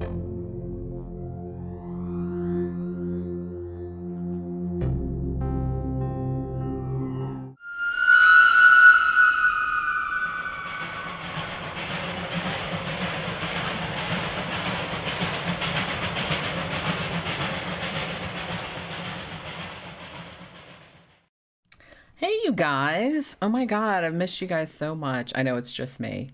Hey, you guys. Oh my God, I've missed you guys so much. I know it's just me.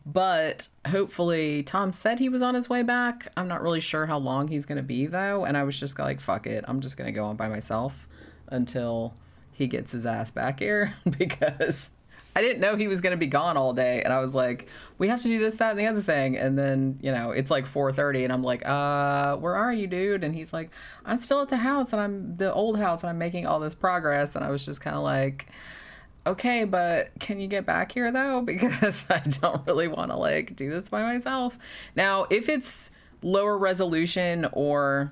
But hopefully Tom said he was on his way back. I'm not really sure how long he's going to be though. And I was just like, fuck it. I'm just going to go on by myself until he gets his ass back here because I didn't know he was going to be gone all day. And I was like, we have to do this, that, and the other thing. And then, you know, it's like 4:30 and I'm like, where are you, dude? And he's like, I'm still at the house and I'm the old house and I'm making all this progress. And I was just kind of like, okay, but can you get back here though? Because I don't really want to like do this by myself. Now, if it's lower resolution or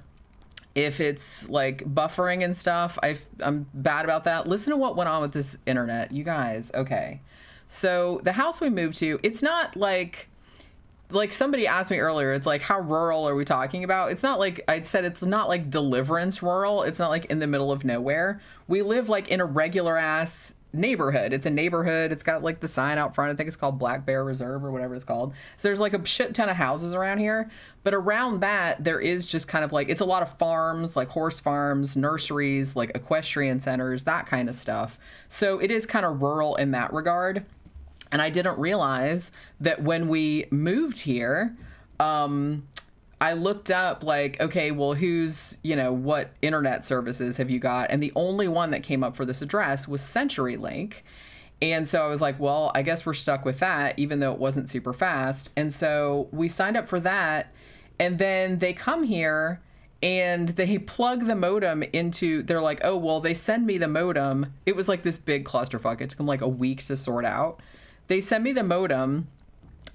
if it's like buffering and stuff, I'm bad about that. Listen to what went on with this internet, you guys. Okay. So the house we moved to, it's not like somebody asked me earlier, it's like, how rural are we talking about? It's not like, I said it's not like Deliverance rural. It's not like in the middle of nowhere. We live like in a regular ass neighborhood. It's a neighborhood. It's got like the sign out front. I think it's called Black Bear Reserve or whatever it's called. So there's like a shit ton of houses around here. But around that, there is just kind of like, it's a lot of farms, like horse farms, nurseries, like equestrian centers, that kind of stuff. So it is kind of rural in that regard. And I didn't realize that when we moved here, I looked up like, okay, well, who's, you know, what internet services have you got? And the only one that came up for this address was CenturyLink. And so I was like, well, I guess we're stuck with that, even though it wasn't super fast. And so we signed up for that. And then they come here and they plug the modem into, they're like, oh, well, they send me the modem. It was like this big clusterfuck. It took them like a week to sort out. They send me the modem.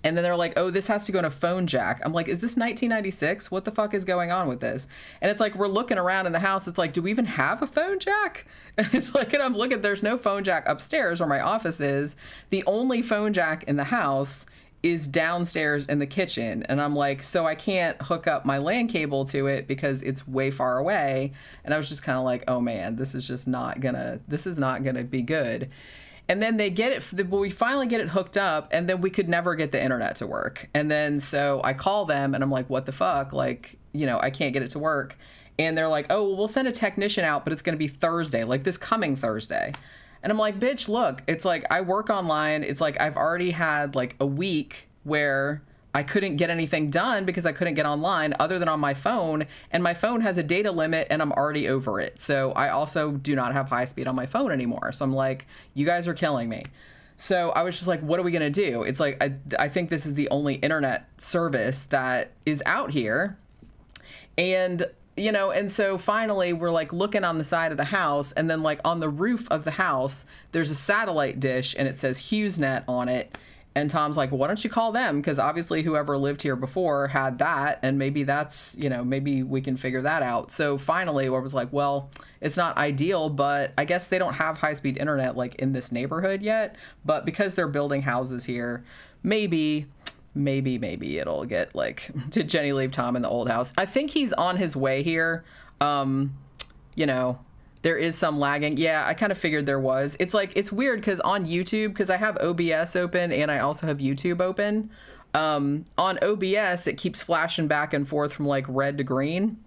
And then they're like, oh, this has to go in a phone jack. I'm like, is this 1996? What the fuck is going on with this? And it's like, we're looking around in the house. It's like, do we even have a phone jack? And it's like, and I'm looking, there's no phone jack upstairs where my office is. The only phone jack in the house is downstairs in the kitchen. And I'm like, so I can't hook up my LAN cable to it because it's way far away. And I was just kind of like, oh man, this is not gonna be good. And then we finally get it hooked up, and then we could never get the internet to work. And then so I call them and I'm like, what the fuck? Like, you know, I can't get it to work. And they're like, oh, well, we'll send a technician out, but it's going to be Thursday, like this coming Thursday. And I'm like, bitch, look, it's like I work online. It's like I've already had like a week where I couldn't get anything done because I couldn't get online other than on my phone. And my phone has a data limit and I'm already over it. So I also do not have high speed on my phone anymore. So I'm like, you guys are killing me. So I was just like, what are we going to do? It's like, I think this is the only internet service that is out here. And, you know, and so finally we're like looking on the side of the house, and then like on the roof of the house, there's a satellite dish and it says HughesNet on it. And Tom's like, well, why don't you call them? Because obviously whoever lived here before had that. And maybe that's, you know, maybe we can figure that out. So finally, I was like, well, it's not ideal, but I guess they don't have high-speed internet like in this neighborhood yet. But because they're building houses here, maybe it'll get like, did Jenny leave Tom in the old house? I think he's on his way here. You know, there is some lagging. Yeah, I kind of figured there was. It's like, it's weird because on YouTube, because I have OBS open and I also have YouTube open. On OBS, it keeps flashing back and forth from like red to green,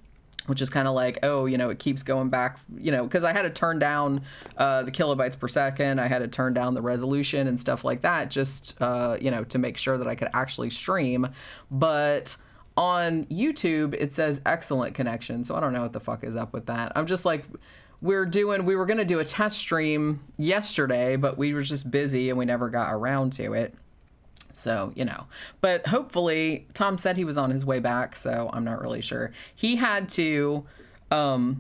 which is kind of like, oh, you know, it keeps going back, you know, because I had to turn down the kilobytes per second. I had to turn down the resolution and stuff like that just, you know, to make sure that I could actually stream. But on YouTube, it says excellent connection. So I don't know what the fuck is up with that. I'm just like, we were going to do a test stream yesterday, but we were just busy and we never got around to it. So, you know, but hopefully Tom said he was on his way back. So I'm not really sure. He had to go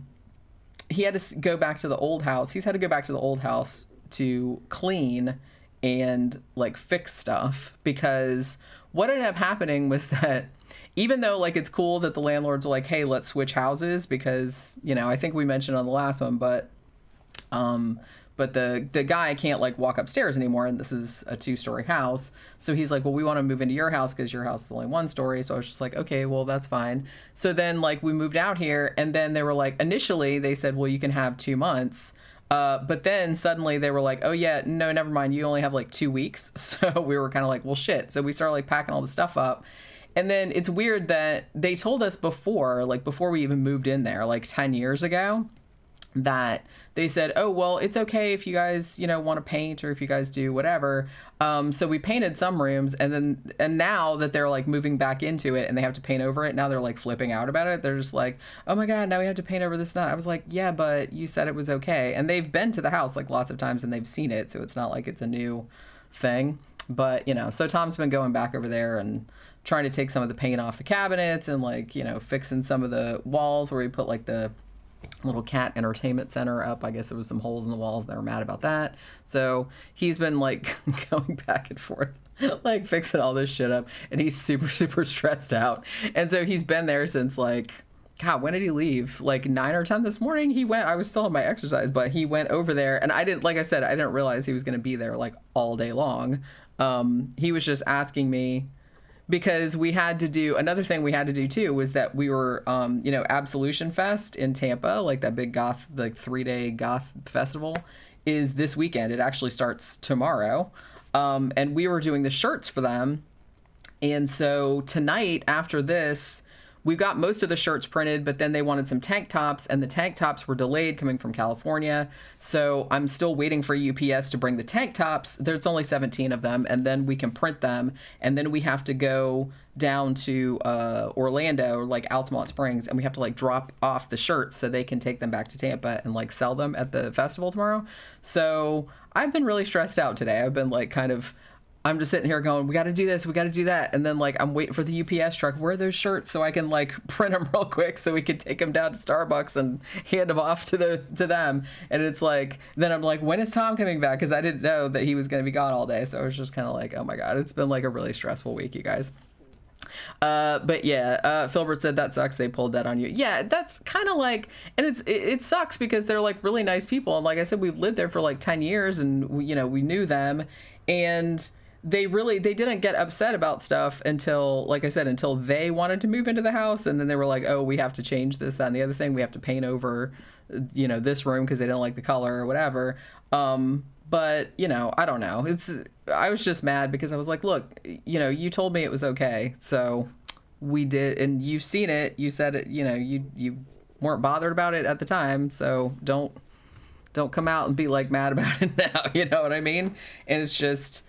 back to the old house. He's had to go back to the old house to clean and like fix stuff, because what ended up happening was that even though like it's cool that the landlords are like, hey, let's switch houses, because, you know, I think we mentioned on the last one, but but the guy can't like walk upstairs anymore, and this is a 2-story house. So he's like, well, we want to move into your house because your house is only 1 story. So I was just like, okay, well, that's fine. So then like we moved out here, and then they were like, initially they said, well, you can have 2 months. But then suddenly they were like, oh yeah, no, never mind. You only have like 2 weeks. So we were kind of like, well, shit. So we started like packing all the stuff up. And then it's weird that they told us before we even moved in there, like 10 years ago, that they said, oh, well, it's okay if you guys, want to paint, or if you guys do whatever. So we painted some rooms, and now that they're like moving back into it and they have to paint over it, now they're like flipping out about it. They're just like, oh my God, now we have to paint over this and that. I was like, yeah, but you said it was okay. And they've been to the house like lots of times and they've seen it. So it's not like it's a new thing. But, so Tom's been going back over there and trying to take some of the paint off the cabinets and like, fixing some of the walls where we put like the little cat entertainment center up. I guess there was some holes in the walls. They were mad about that. So he's been like going back and forth, like fixing all this shit up, and he's super, super stressed out. And so he's been there since like, God, when did he leave? Like 9 or 10 this morning. I was still on my exercise, but he went over there, and I didn't realize he was going to be there like all day long. He was just asking me, because another thing we had to do too was that we were, Absolution Fest in Tampa, like that big goth, like 3-day goth festival, is this weekend. It actually starts tomorrow. And we were doing the shirts for them. And so tonight after this, we've got most of the shirts printed, but then they wanted some tank tops, and the tank tops were delayed coming from California. So I'm still waiting for UPS to bring the tank tops. There's only 17 of them, and then we can print them. And then we have to go down to Orlando, like Altamont Springs, and we have to like drop off the shirts so they can take them back to Tampa and like sell them at the festival tomorrow. So I've been really stressed out today. I've been like I'm just sitting here going, we got to do this, we got to do that. And then like, I'm waiting for the UPS truck. Where are those shirts so I can like print them real quick so we can take them down to Starbucks and hand them off to them. And it's like, then I'm like, when is Tom coming back? Cause I didn't know that he was going to be gone all day. So I was just kind of like, oh my God, it's been like a really stressful week, you guys. But yeah, Filbert said that sucks. They pulled that on you. Yeah, that's kind of like, and it sucks because they're like really nice people. And like I said, we've lived there for like 10 years and we knew them, and they didn't get upset about stuff until, like I said, until they wanted to move into the house. And then they were like, oh, we have to change this, that, and the other thing. We have to paint over, this room because they didn't like the color or whatever. But, I don't know. I was just mad because I was like, look, you told me it was okay. So we did, and you've seen it. You said it, you weren't bothered about it at the time. So don't come out and be like mad about it now. You know what I mean? And it's just,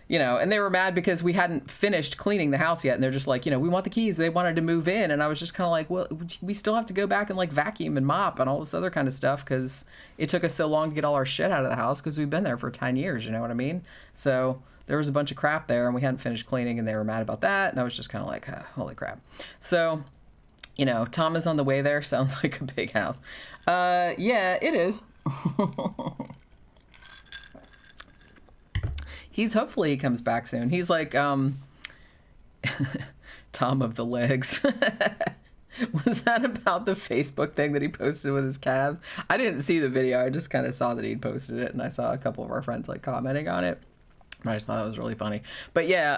and they were mad because we hadn't finished cleaning the house yet. And they're just like, we want the keys. They wanted to move in. And I was just kind of like, well, we still have to go back and like vacuum and mop and all this other kind of stuff because it took us so long to get all our shit out of the house because we've been there for 10 years. You know what I mean? So there was a bunch of crap there and we hadn't finished cleaning, and they were mad about that. And I was just kind of like, holy crap. So, Tom is on the way there. Sounds like a big house. Yeah, it is. Hopefully he comes back soon. He's like, Tom of the legs. Was that about the Facebook thing that he posted with his calves? I didn't see the video. I just kind of saw that he'd posted it, and I saw a couple of our friends like commenting on it. I just thought that was really funny. But yeah,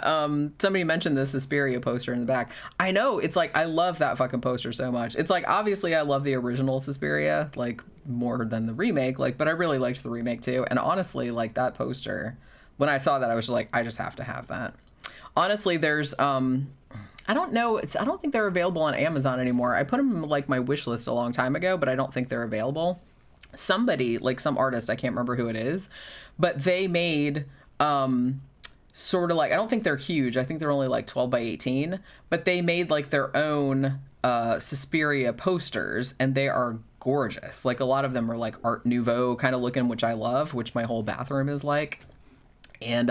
somebody mentioned the Suspiria poster in the back. I know, it's like, I love that fucking poster so much. It's like, obviously I love the original Suspiria, like, more than the remake, like, but I really liked the remake too. And honestly, like, that poster, when I saw that, I was just like, I just have to have that. Honestly, there's, I don't know, I don't think they're available on Amazon anymore. I put them in, like, my wish list a long time ago, but I don't think they're available. Somebody, like some artist, I can't remember who it is, but they made... sort of like, I don't think they're huge. I think they're only like 12 by 18, but they made like their own Suspiria posters, and they are gorgeous. Like, a lot of them are like Art Nouveau kind of looking, which I love, which my whole bathroom is like. And,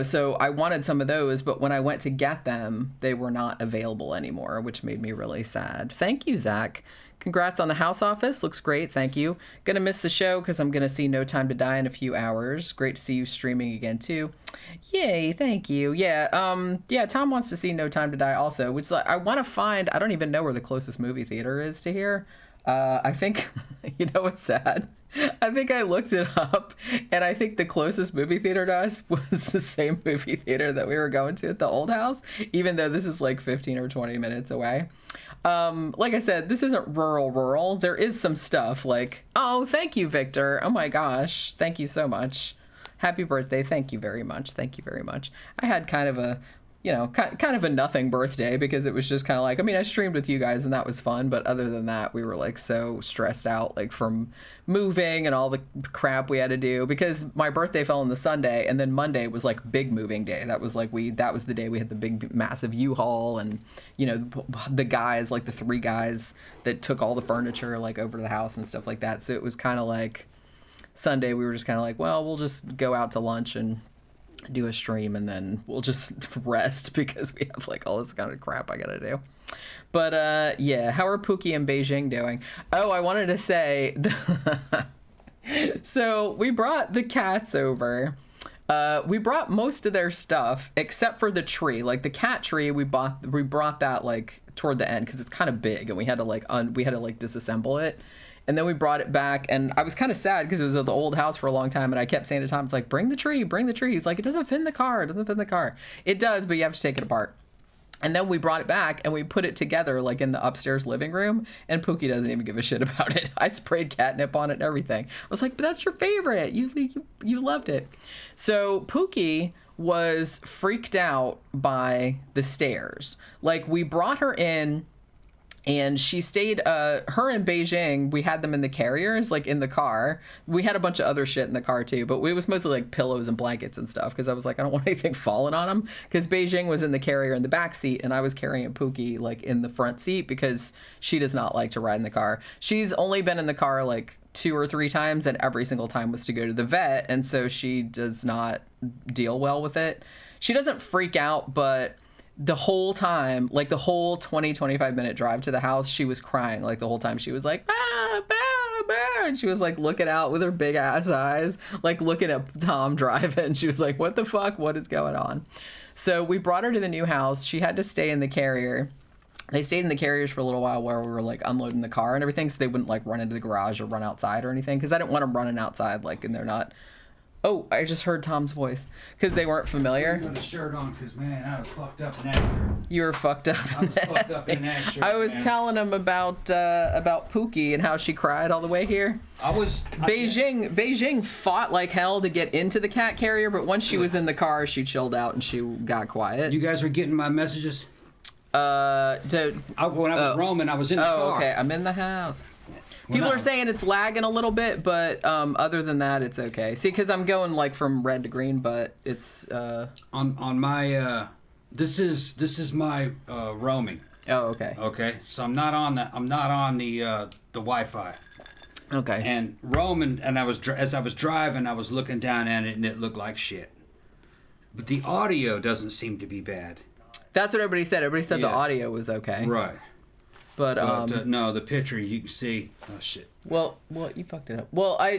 so I wanted some of those, but when I went to get them, they were not available anymore, which made me really sad. Thank you, Zach. Congrats on the house office. Looks great. Thank you. Gonna miss the show because I'm gonna see No Time to Die in a few hours. Great to see you streaming again too. Yay, thank you. Yeah, Tom wants to see No Time to Die also, which, like, I want to find, I don't even know where the closest movie theater is to here. I think, you know what's sad? I think I looked it up, and I think the closest movie theater to us was the same movie theater that we were going to at the old house, even though this is like 15 or 20 minutes away. Like I said, this isn't rural. There is some stuff like, oh, thank you, Victor. Oh my gosh. Thank you so much. Happy birthday. Thank you very much. Thank you very much. I had kind of a, kind of a nothing birthday because it was just kind of like, I mean, I streamed with you guys and that was fun. But other than that, we were like so stressed out, like from moving and all the crap we had to do because my birthday fell on the Sunday and then Monday was like big moving day. That was the day we had the big massive U-Haul and, the guys, like the 3 guys that took all the furniture like over to the house and stuff like that. So it was kind of like Sunday we were just kind of like, well, we'll just go out to lunch and do a stream and then we'll just rest because we have like all this kind of crap I gotta do. But yeah, how are Pookie and Beijing doing? Oh, I wanted to say so we brought the cats over. We brought most of their stuff except for the tree. Like the cat tree we brought that like toward the end because it's kind of big and we had to like disassemble it. And then we brought it back, and I was kind of sad because it was at the old house for a long time, and I kept saying to Tom, it's like, bring the tree. He's like, it doesn't fit in the car. It does, but you have to take it apart. And then we brought it back, and we put it together, like, in the upstairs living room, and Pookie doesn't even give a shit about it. I sprayed catnip on it and everything. I was like, but that's your favorite. You loved it. So Pookie was freaked out by the stairs. Like, we brought her in, and she stayed, her and Beijing, we had them in the carriers, like in the car. We had a bunch of other shit in the car too, but it was mostly like pillows and blankets and stuff because I was like, I don't want anything falling on them. Because Beijing was in the carrier in the back seat and I was carrying Pookie like in the front seat because she does not like to ride in the car. She's only been in the car like 2 or 3 times and every single time was to go to the vet. And so she does not deal well with it. She doesn't freak out, but the whole time, like the whole 20-25 minute drive to the house, she was crying like the whole time. She was like, bah, bah, bah, and she was like looking out with her big ass eyes, like looking at Tom driving. She was like, what the fuck? What is going on? So we brought her to the new house. She had to stay in the carrier. They stayed in the carriers for a little while where we were like unloading the car and everything, so they wouldn't like run into the garage or run outside or anything, because I didn't want them running outside like, and they're not. Oh, I just heard Tom's voice because they weren't familiar. I put a shirt on because, man, I was fucked up in that shirt. You were fucked up. I was fucked up in that shirt. I was telling him about Pookie and how she cried all the way here. Beijing fought like hell to get into the cat carrier, but once she was in the car, she chilled out and she got quiet. You guys were getting my messages? When I was roaming, I was in the car. Oh, okay. I'm in the house. People are saying it's lagging a little bit, but other than that, it's okay. See, because I'm going like from red to green, but it's on my this is my roaming. Oh, okay. Okay, so I'm not on the Wi-Fi. Okay. And roaming, and as I was driving, I was looking down at it, and it looked like shit. But the audio doesn't seem to be bad. That's what everybody said. Everybody said the audio was okay. Right. But no, the picture you can see. Oh shit. Well, you fucked it up. Well, I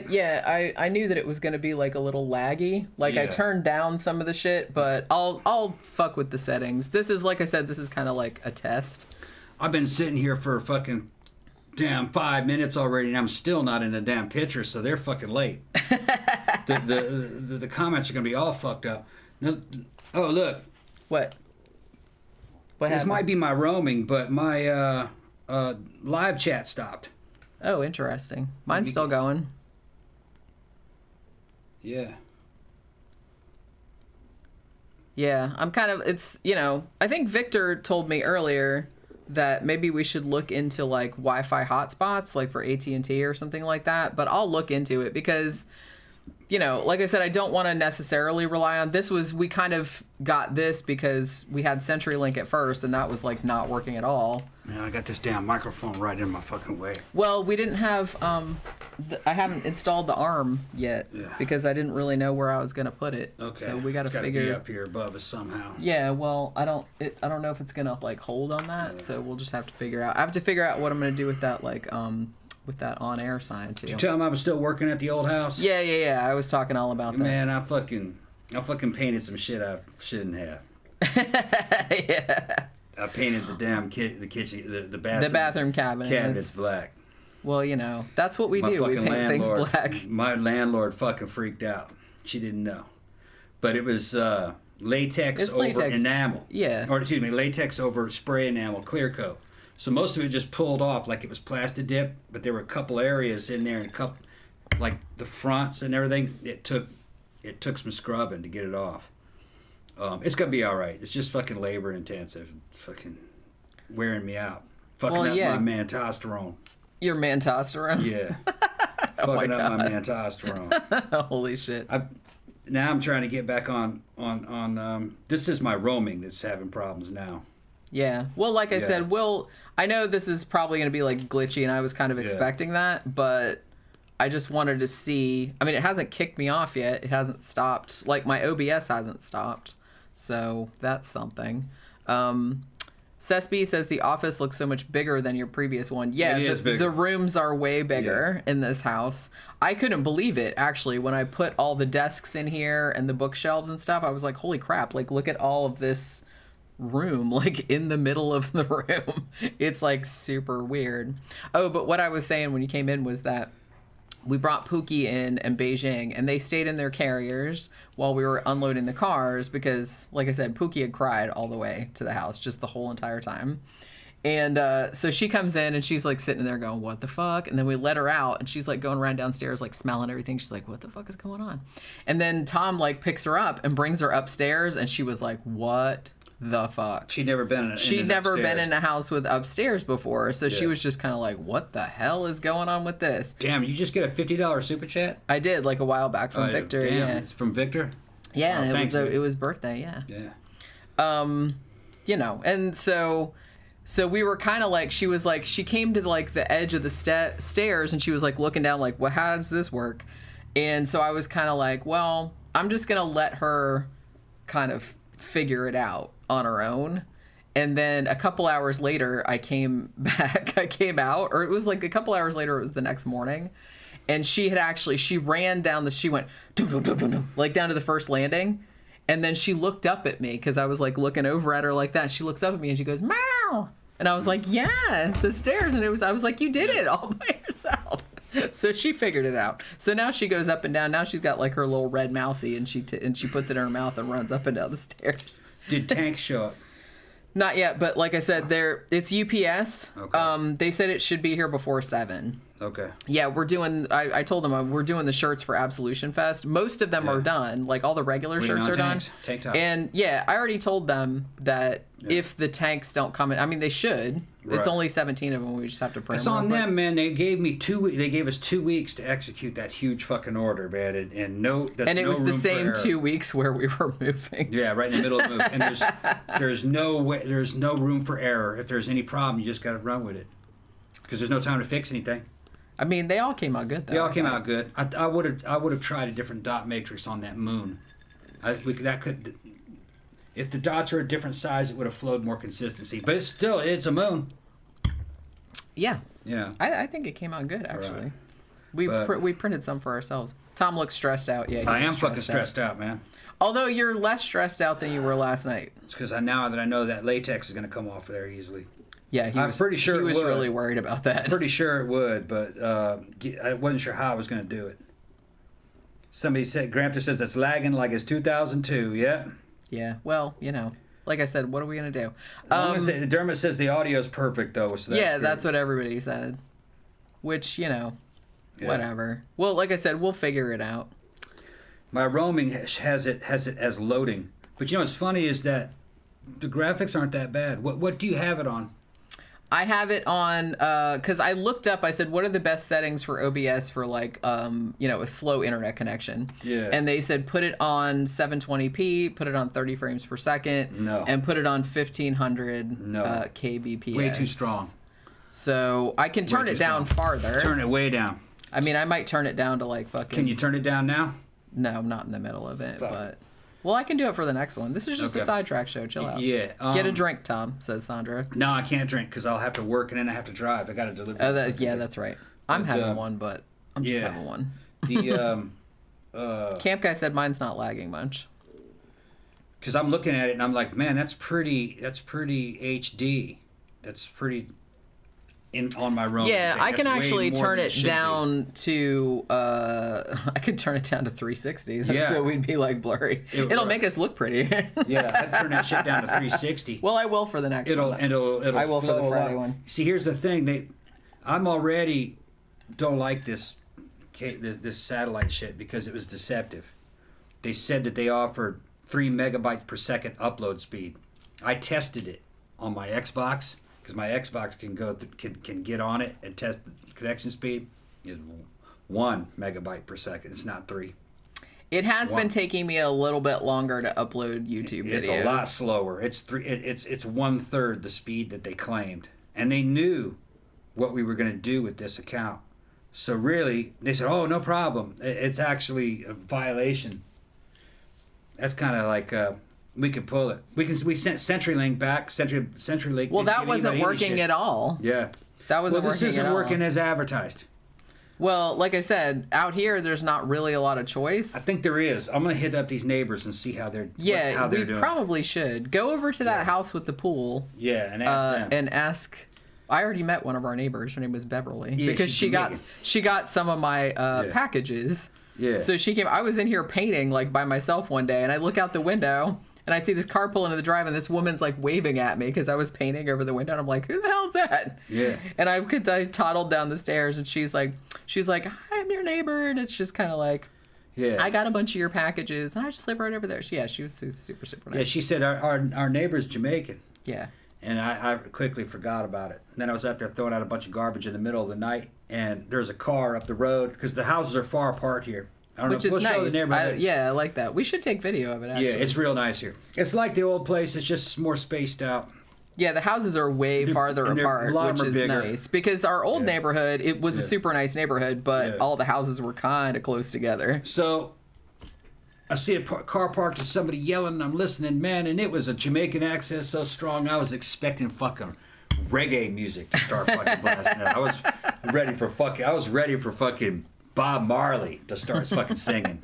knew that it was gonna be like a little laggy. Like I turned down some of the shit, but I'll fuck with the settings. This is, like I said, this is kind of like a test. I've been sitting here for fucking damn 5 minutes already, and I'm still not in the damn picture, so they're fucking late. the comments are gonna be all fucked up. No, oh look. What This happened? might be my roaming, but my live chat stopped. Oh, interesting. Mine's still going. Yeah. Yeah, I'm kind of, it's, I think Victor told me earlier that maybe we should look into like Wi-Fi hotspots, like for AT&T or something like that, but I'll look into it because, like I said, I don't want to necessarily rely on this. We kind of got this because we had CenturyLink at first and that was like not working at all. Man, I got this damn microphone right in my fucking way. Well, we didn't have, I haven't installed the arm yet because I didn't really know where I was going to put it. Okay. So we got to figure. Be up here above us somehow. Yeah, well, I don't know if it's going to like hold on that. So we'll just have to figure out. I have to figure out what I'm going to do with that, like, with that on-air sign too. Did you tell him I was still working at the old house? Yeah. I was talking all about that. Man, I fucking painted some shit I shouldn't have. Yeah. I painted the damn the kitchen, the bathroom. The bathroom cabinet. Cabinet's black. Well, you know, that's what we do. We paint things black. My landlord fucking freaked out. She didn't know. But it was latex over enamel. Yeah. Or, excuse me, latex over spray enamel, clear coat. So most of it just pulled off like it was plastic dip, but there were a couple areas in there, and a couple, like the fronts and everything, it took some scrubbing to get it off. It's going to be all right. It's just fucking labor intensive. Fucking wearing me out. Fucking up my testosterone. Your testosterone? Yeah. Fucking up my testosterone. Holy shit. Now I'm trying to get back on this is my roaming that's having problems now. Yeah. Well, like I said, I know this is probably going to be like glitchy, and I was kind of expecting that, but I just wanted to see. I mean, it hasn't kicked me off yet. It hasn't stopped. Like, my OBS hasn't stopped. So that's something. Cesby says the office looks so much bigger than your previous one. Yeah, the rooms are way bigger in this house. I couldn't believe it, actually, when I put all the desks in here and the bookshelves and stuff. I was like, holy crap, like, look at all of this room, like, in the middle of the room. It's, like, super weird. Oh, but what I was saying when you came in was that we brought Pookie in and Beijing, and they stayed in their carriers while we were unloading the cars because, like I said, Pookie had cried all the way to the house, just the whole entire time. And so she comes in, and she's, like, sitting there going, what the fuck? And then we let her out, and she's, like, going around downstairs, like, smelling everything. She's like, what the fuck is going on? And then Tom, like, picks her up and brings her upstairs, and she was like, what the fuck? She'd never been in a house with upstairs before, so she was just kind of like, what the hell is going on with this? Damn, you just get a $50 super chat? I did, like, a while back from Victor. Damn, yeah, it's from Victor? Yeah, it was birthday. You know, and so we were kind of like, she was like, she came to like the edge of the stairs, and she was like looking down like, well, how does this work? And so I was kind of like, well, I'm just gonna let her kind of figure it out on her own. And then a couple hours later, I came out, or it was like a couple hours later, it was the next morning, and she ran down she went like down to the first landing, and then she looked up at me because I was like looking over at her like that. She looks up at me and she goes, meow, and I was like, yeah, the stairs. And I was like, you did it all by yourself. So she figured it out. So now she goes up and down. Now she's got like her little red mousey, and she puts it in her mouth and runs up and down the stairs. Did Tank show up? Not yet, but like I said, it's UPS. Okay. They said it should be here before 7. Okay. Yeah, we're doing. I told them we're doing the shirts for Absolution Fest. Most of them are done. Like all the regular shirts are done. Tank tops. And yeah, I already told them that if the tanks don't come in, I mean they should. Right. It's only 17 of them. We just have to print. It's on them, man. They gave me 2. They gave us 2 weeks to execute that huge fucking order, man. And it was the same 2 weeks where we were moving. Yeah, right in the middle of the move. And there's no way. There's no room for error. If there's any problem, you just got to run with it. Because there's no time to fix anything. I mean, they all came out good, though. They all came out good. I would have tried a different dot matrix on that moon. If the dots are a different size, it would have flowed more consistency. But it's a moon. Yeah. Yeah. I think it came out good, actually. Right. We printed some for ourselves. Tom looks stressed out. Yeah, I am fucking stressed out, man. Although you're less stressed out than you were last night. It's because now that I know that latex is going to come off there easily. Yeah, I'm pretty sure he was really worried about that. Pretty sure it would, but I wasn't sure how I was going to do it. Somebody said, Gramthars says that's lagging like it's 2002. Yeah. Yeah. Well, you know, like I said, what are we going to do? Dermot says the audio is perfect though. So that's what everybody said. Which, you know, whatever. Well, like I said, we'll figure it out. My roaming has it as loading, but you know what's funny is that the graphics aren't that bad. What do you have it on? I have it on because I looked up. I said, "What are the best settings for OBS for like a slow internet connection?" Yeah. And they said put it on 720p, put it on 30 frames per second, and put it on 1500 kbps. Way too strong. So I can turn it down farther. Turn it way down. I mean, I might turn it down to like fucking. Can you turn it down now? No, I'm not in the middle of it, but. Well, I can do it for the next one. This is just a sidetrack show. Chill out. Yeah. Get a drink, Tom, says Sandra. No, I can't drink because I'll have to work and then I have to drive. I got to deliver. That's right. I'm having one, but I'm just having one. The Camp guy said mine's not lagging much. Because I'm looking at it and I'm like, man, that's pretty HD. That's pretty. on my Roman. Yeah, I can actually turn it be. down to. I could turn it down to 360. So we'd be like blurry. It'll make us look pretty. Yeah, I'd turn that shit down to 360. Well, I will for the next one. It'll I will for the Friday one. See, here's the thing. I'm already don't like this satellite shit because it was deceptive. They said that they offered 3 megabytes per second upload speed. I tested it on my Xbox. Because my Xbox can get on it and test the connection speed. Is 1 megabyte per second. It's not 3. It has been taking me a little bit longer to upload YouTube videos. It's a lot slower. It's 1/3 the speed that they claimed, and they knew what we were going to do with this account. So really, they said, "Oh, no problem. It's actually a violation." That's kind of like. We could pull it. We sent CenturyLink back. CenturyLink. Well, that wasn't working at all. Yeah. That wasn't working at all. Well, this isn't working as advertised. Well, like I said, out here there's not really a lot of choice. I think there is. I'm gonna hit up these neighbors and see how they're doing. We probably should go over to that house with the pool. Yeah, and ask them. And ask. I already met one of our neighbors. Her name was Beverly because she Dominic. got some of my packages. Yeah. So she came. I was in here painting like by myself one day, and I look out the window. And I see this car pull into the drive, and this woman's like waving at me because I was painting over the window. And I'm like, "Who the hell's that?" Yeah. And I toddled down the stairs, and she's like, "Hi, I'm your neighbor." And it's just kind of like, "Yeah, I got a bunch of your packages, and I just live right over there." She was super nice. Yeah, she said our neighbor's Jamaican. Yeah. And I quickly forgot about it. And then I was out there throwing out a bunch of garbage in the middle of the night, and there's a car up the road because the houses are far apart here. Which is nice. I like that. We should take video of it, actually. Yeah, it's real nice here. It's like the old place. It's just more spaced out. Yeah, the houses are way farther apart, which is nice. Because our old neighborhood, it was a super nice neighborhood, but all the houses were kind of close together. So I see a car parked and somebody yelling, and I'm listening, man, and it was a Jamaican accent so strong, I was expecting fucking reggae music to start fucking blasting out. I was ready for fucking Bob Marley to start fucking singing.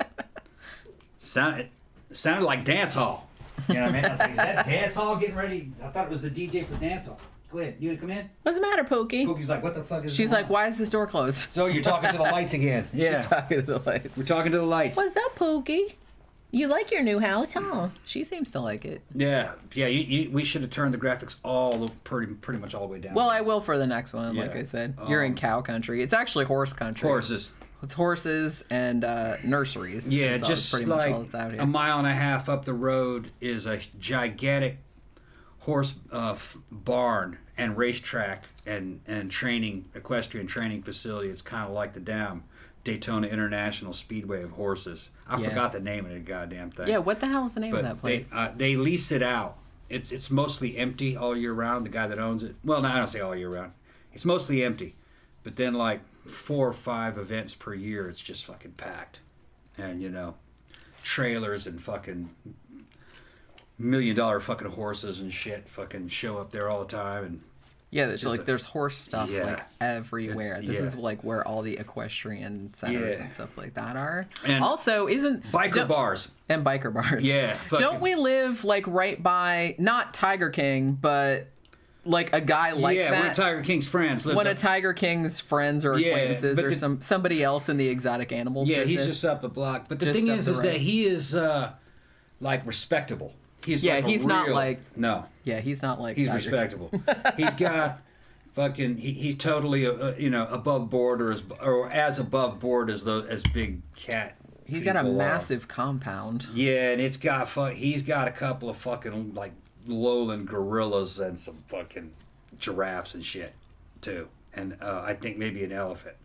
Sounded like dance hall. You know what I mean? I was like, is that dance hall getting ready? I thought it was the DJ for dance hall. Go ahead. You gonna come in? What's the matter, Pokey? Pokey's like, what the fuck is She's like, why is this door closed? So you're talking to the lights again. Yeah. She's talking to the lights. We're talking to the lights. What's up, Pokey? You like your new house, huh? She seems to like it. Yeah. We should have turned the graphics pretty much all the way down. Well, I will for the next one, like I said. You're in cow country. It's actually horse country. Horses. It's horses and nurseries. Yeah, that's just pretty like much all that's out here. a mile and a half up the road is a gigantic horse barn and racetrack and equestrian training facility. It's kind of like the Daytona International Speedway of horses. I forgot the name of the goddamn thing. Yeah, what the hell is the name of that place? They lease it out. It's mostly empty all year round. The guy that owns it. Well, no, I don't say all year round. It's mostly empty, but then like 4 or 5 events per year, it's just fucking packed, and trailers and fucking $1 million fucking horses and shit fucking show up there all the time. And yeah, there's horse stuff like everywhere. This is like where all the equestrian centers and stuff like that are. And also, biker bars and biker bars? Yeah, don't we live like right by not Tiger King, but like a guy like that? Yeah, one of Tiger King's friends. One of Tiger King's friends or acquaintances or somebody else in the exotic animals business. He's just up the block. But the thing is that he is like respectable. He's not like he's respectable. He's got fucking he's totally above board or as above board as big cat. He's got a massive compound. Yeah, and he's got a couple of fucking like lowland gorillas and some fucking giraffes and shit too, and I think maybe an elephant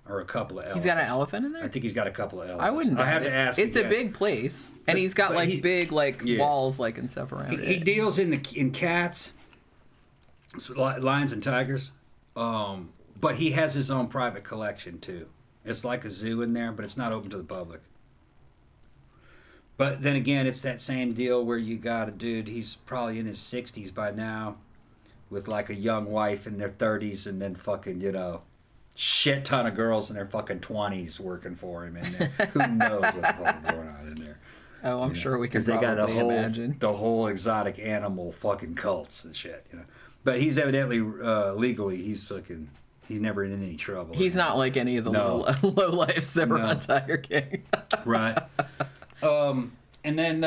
or a couple of elephants. He's got an elephant in there? I think he's got a couple of elephants. I wouldn't. I have to ask. It's a big place, and he's got big walls and stuff around it. He deals in cats, lions and tigers, but he has his own private collection too. It's like a zoo in there, but it's not open to the public. But then again, it's that same deal where you got a dude, he's probably in his 60s by now, with like a young wife in their 30s, and then fucking, shit ton of girls in their fucking 20s working for him in there. Who knows what the fuck is going on in there? Oh, I'm sure we can probably imagine. The whole exotic animal fucking cults and shit, But he's evidently legally he's never in any trouble. He's not like any of the low lives that were on Tiger King. Right. And then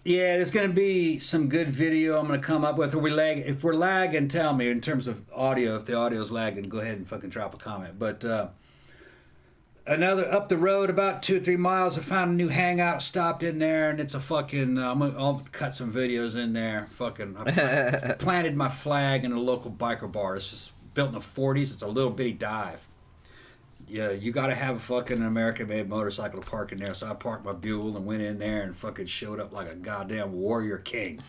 there's gonna be some good video I'm gonna come up with. If we're lagging, tell me in terms of audio. If the audio's lagging, go ahead and fucking drop a comment. But another up the road about 2 or 3 miles, I found a new hangout. Stopped in there, and it's a fucking. I'll cut some videos in there. Fucking, I planted my flag in a local biker bar. It's just built in the 40s. It's a little bitty dive. Yeah, you got to have a fucking American-made motorcycle to park in there. So I parked my Buell and went in there and fucking showed up like a goddamn warrior king.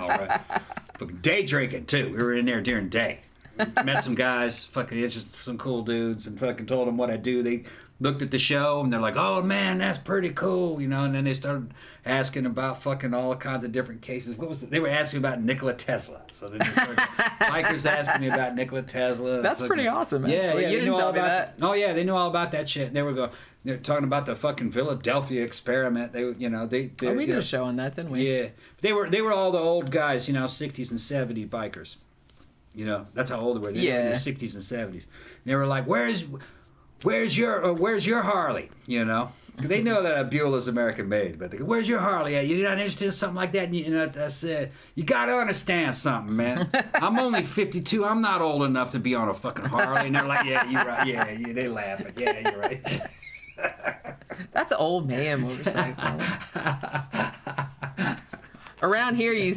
All right, fucking day drinking too. We were in there during day. Met some guys, fucking some cool dudes, and fucking told them what I do. They looked at the show and they're like, "Oh man, that's pretty cool," you know. And then they started asking about fucking all kinds of different cases. What was it? They were asking about Nikola Tesla. So then they started bikers asking me about Nikola Tesla. That's fucking, pretty awesome. Actually. Yeah, you didn't tell me that. Oh yeah, they knew all about that shit. And they're talking about the fucking Philadelphia experiment. They we did a show on that, didn't we? Yeah, they were all the old guys, 60s and 70s bikers. That's how old they were. They were in their 60s and 70s. And they were like, "Where's your Harley?" They know that a Buell is American made, but they go, "Where's your Harley at? You're not interested in something like that?" And I said, "You got to understand something, man. I'm only 52. I'm not old enough to be on a fucking Harley." And they're like, "Yeah, you're right. Yeah, they laugh. Yeah, you're right." That's an old man motorcycle. Around here, you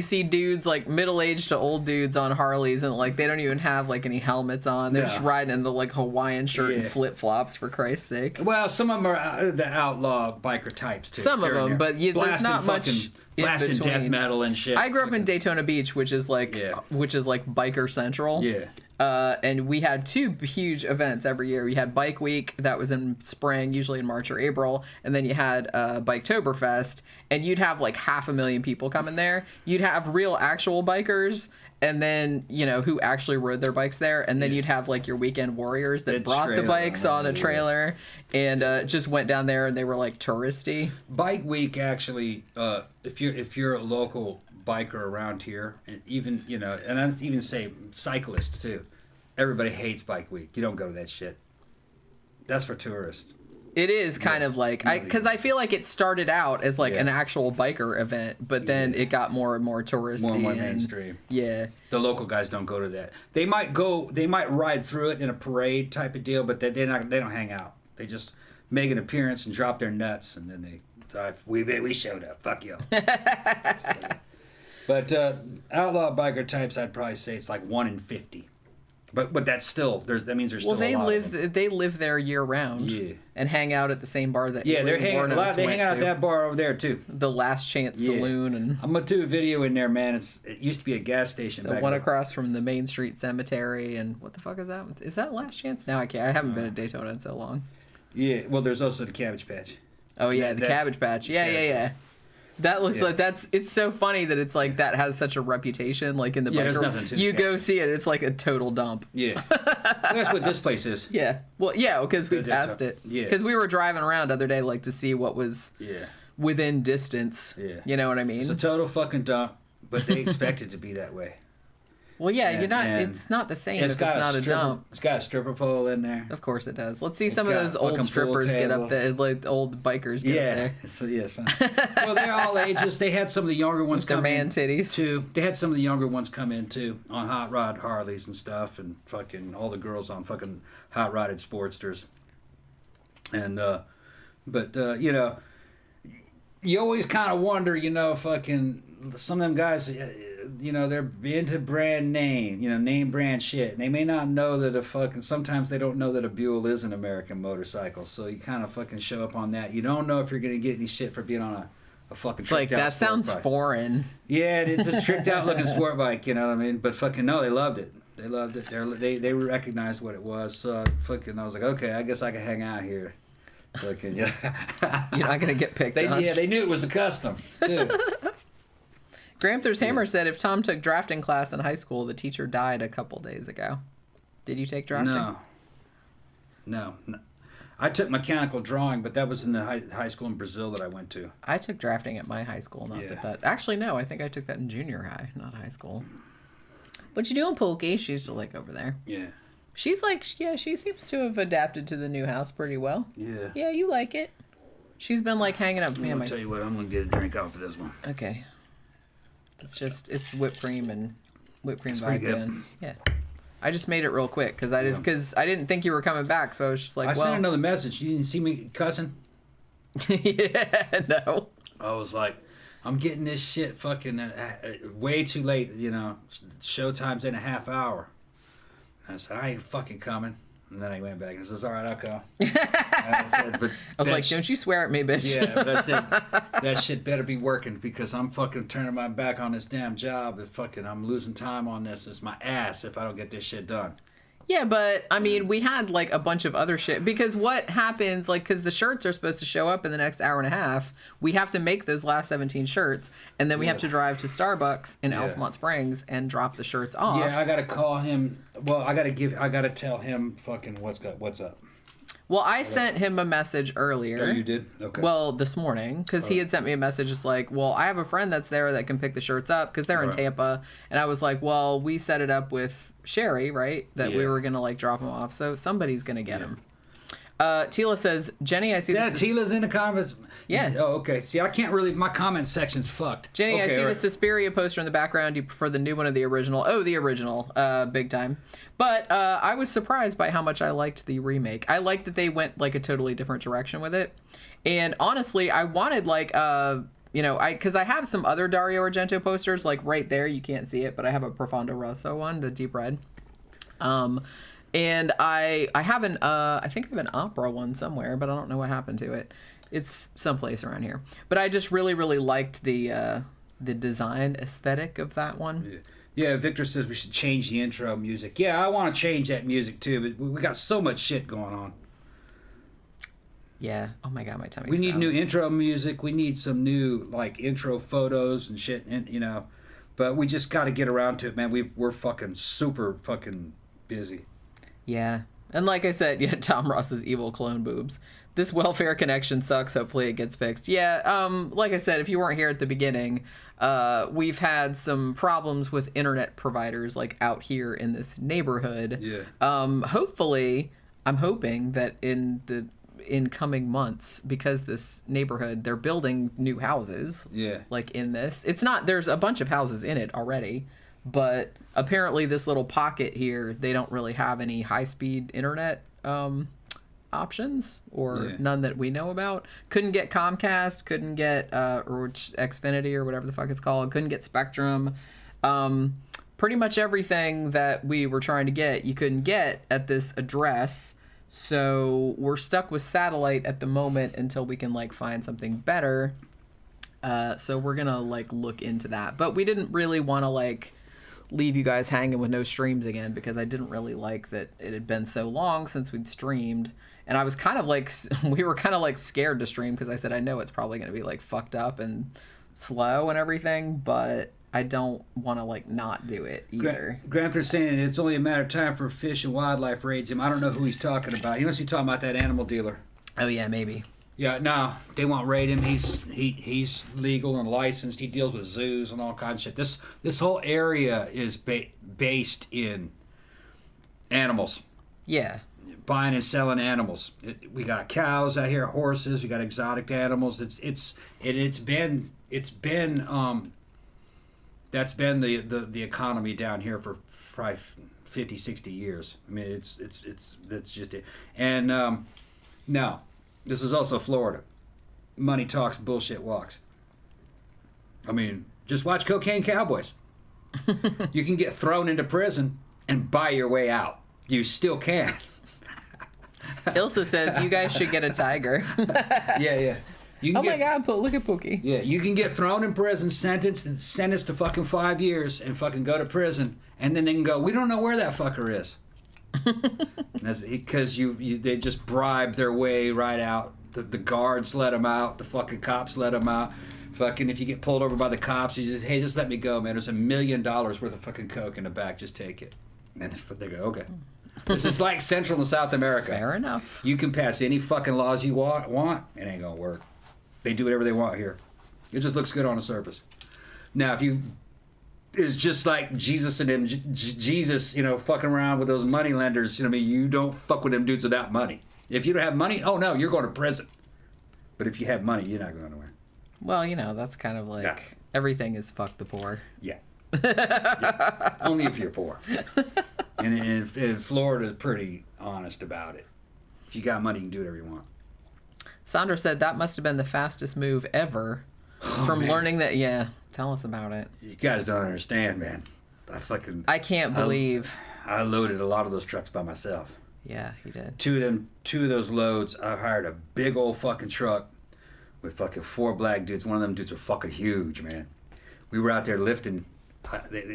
see dudes like middle-aged to old dudes on Harleys, and like they don't even have like any helmets on. They're just riding in the like Hawaiian shirt and flip-flops, for Christ's sake. Well, some of them are the outlaw biker types too. Some of them, but there's not much blasting death metal and shit. I grew up in Daytona Beach, which is like biker central. Yeah. And we had 2 huge events every year. We had Bike Week, that was in spring, usually in March or April, and then you had Biketoberfest, and you'd have like 500,000 people coming there. You'd have real actual bikers, and then who actually rode their bikes there, and then you'd have like your weekend warriors that brought the bikes on a trailer and just went down there, and they were like touristy. Bike Week actually, if you're a local biker around here, and even and I even say cyclists too, everybody hates Bike Week. You don't go to that shit. That's for tourists. It is kind of like because I feel like it started out as like an actual biker event, but then it got more and more touristy, more and more mainstream. Yeah, the local guys don't go to that. They might ride through it in a parade type of deal, but they don't hang out. They just make an appearance and drop their nuts, and then they we showed up. Fuck you. But outlaw biker types, I'd probably say it's like 1 in 50. But that's still that means there's still a lot of them. They live there year round. Yeah. And hang out at the same bar that they hang out at that bar over there too. The Last Chance Saloon, and I'm gonna do a video in there, man. It used to be a gas station. The one across from the Main Street Cemetery, and what the fuck is that? Is that Last Chance? Now I haven't been at Daytona in so long. Yeah. Well, there's also the Cabbage Patch. Oh yeah, the Cabbage Patch. Yeah. That looks like it's so funny that it's like that has such a reputation, like in the there's nothing to you go see it, it's like a total dump. Yeah. That's what this place is. Yeah. Well, yeah, because we passed it. Yeah. Because we were driving around the other day like to see what was within distance. Yeah. You know what I mean? It's a total fucking dump, but they expect it to be that way. Well, yeah, it's not the same if it's not a dump. It's got a stripper pole in there. Of course it does. Let's see some of those old strippers get up there, like old bikers get up there. It's fun. Well, they're all ages. They had some of the younger ones come in. Their man titties. Too. They had some of the younger ones come in, too, on hot rod Harleys and stuff, and fucking all the girls on fucking hot rodded Sportsters. And, you always kind of wonder, fucking some of them guys, they're into brand name, name brand shit. And they may not know that sometimes they don't know that a Buell is an American motorcycle. So you kind of fucking show up on that. You don't know if you're going to get any shit for being on a fucking it's like, that sounds bike. Foreign. Yeah, it's a tricked out looking sport bike, you know what I mean? But fucking no, they loved it. They loved it. They recognized what it was. So I was like, okay, I guess I can hang out here. Fucking, You're not going to get picked on. Yeah, they knew it was a custom, too. Gramthars Hammer said if Tom took drafting class in high school, the teacher died a couple days ago. Did you take drafting? No. I took mechanical drawing, but that was in the high school in Brazil that I went to. I took drafting at my high school. Actually, no. I think I took that in junior high, not high school. What you doing, Pokey? She's like over there. Yeah. She's like, yeah, she seems to have adapted to the new house pretty well. Yeah. Yeah, you like it. She's been like hanging up. I'm gonna tell you what, I'm gonna get a drink off of this one. Okay. It's whipped cream and whipped cream by good. Yeah. I just made it real quick because I didn't think you were coming back, so I was just like, I sent another message. You didn't see me cussing? Yeah, no. I was like, I'm getting this shit fucking way too late. You know, showtime's in a half hour. And I said, I ain't fucking coming. And then I went back and I said, all right, I'll come. I was like, don't you swear at me, bitch. Yeah, but I said, that shit better be working because I'm fucking turning my back on this damn job. If fucking I'm losing time on this, it's my ass if I don't get this shit done. Yeah, but I mean, we had like a bunch of other shit because what happens, like, because the shirts are supposed to show up in the next hour and a half. We have to make those last 17 shirts, and then we have to drive to Starbucks in Altamont Springs and drop the shirts off. Yeah, I gotta call him. Well, I gotta tell him fucking what's up. Well, I sent him a message earlier. Oh, you did? Okay. Well, this morning, because he had sent me a message just like, well, I have a friend that's there that can pick the shirts up because they're in Tampa. And I was like, well, we set it up with Sherry, right? That we were going to like drop them off. So somebody's going to get them. Tila says, Jenny, I see this. Tila's in the comments. Yeah. Oh, okay. See, I can't really. My comment section's fucked. Jenny, okay, I see the Suspiria poster in the background. You prefer the new one or the original? Oh, the original. Big time. But I was surprised by how much I liked the remake. I liked that they went like a totally different direction with it. And honestly, I wanted like because I have some other Dario Argento posters like right there. You can't see it, but I have a Profondo Rosso one, the deep red. And I have I think I have an opera one somewhere, but I don't know what happened to it. It's someplace around here. But I just really, really liked the design aesthetic of that one. Yeah, Victor says we should change the intro music. Yeah, I want to change that music too, but we got so much shit going on. Yeah. Oh my god, my tummy's We need growling. new intro music. We need some new like intro photos and shit, and but we just got to get around to it, man. We're fucking super fucking busy. Yeah. And like I said, yeah, Tom Ross's evil clone boobs. This welfare connection sucks. Hopefully it gets fixed. Yeah, like I said, if you weren't here at the beginning, we've had some problems with internet providers like out here in this neighborhood. Yeah. Hopefully, I'm hoping that in the incoming months, because this neighborhood, they're building new houses. Yeah. Like in this. It's not, there's a bunch of houses in it already. But apparently this little pocket here, they don't really have any high-speed internet options, or none that we know about. Couldn't get Comcast, couldn't get or Xfinity or whatever the fuck it's called, couldn't get Spectrum. Pretty much everything that we were trying to get, you couldn't get at this address. So we're stuck with satellite at the moment until we can like find something better. So we're gonna like look into that. But we didn't really want to like leave you guys hanging with no streams again, because I didn't really like that it had been so long since we'd streamed. And I was kind of like, we were kind of like scared to stream because I said, I know it's probably going to be like fucked up and slow and everything, but I don't want to like not do it either. Gramthars saying it's only a matter of time for Fish and Wildlife raids him. I don't know who he's talking about. He must be talking about that animal dealer. Oh yeah, maybe. Yeah, no, they won't raid him. He's legal and licensed. He deals with zoos and all kinds of shit. This whole area is based in animals. Yeah. Buying and selling animals. We got cows out here, horses. We got exotic animals. That's been the economy down here for probably 50, 60 years. I mean, that's just it. And now, this is also Florida. Money talks, bullshit walks. I mean, just watch Cocaine Cowboys. You can get thrown into prison and buy your way out. You still can. Ilse says you guys should get a tiger. Yeah. My God, look at Pookie. Yeah, you can get thrown in prison, sentenced to fucking 5 years, and fucking go to prison, and then they can go, we don't know where that fucker is. That's because they just bribe their way right out. The guards let them out. The fucking cops let them out. Fucking if you get pulled over by the cops, you just, hey, just let me go, man. There's $1 million worth of fucking coke in the back. Just take it. And they go, okay. This is like Central and South America. Fair enough. You can pass any fucking laws you want. It ain't gonna work. They do whatever they want here. It just looks good on the surface. Now, if is just like Jesus and him. Jesus, fucking around with those money lenders. You don't fuck with them dudes without money. If you don't have money, oh no, you're going to prison. But if you have money, you're not going anywhere. Well, that's kind of like everything is fuck the poor. Yeah. Yeah. Only if you're poor. And Florida's pretty honest about it. If you got money, you can do whatever you want. Sandra said that must have been the fastest move ever from learning that. Yeah, tell us about it. You guys don't understand, man. I can't believe. I loaded a lot of those trucks by myself. Yeah, he did. Two of those loads, I hired a big old fucking truck with fucking 4 black dudes. One of them dudes are fucking huge, man. We were out there lifting.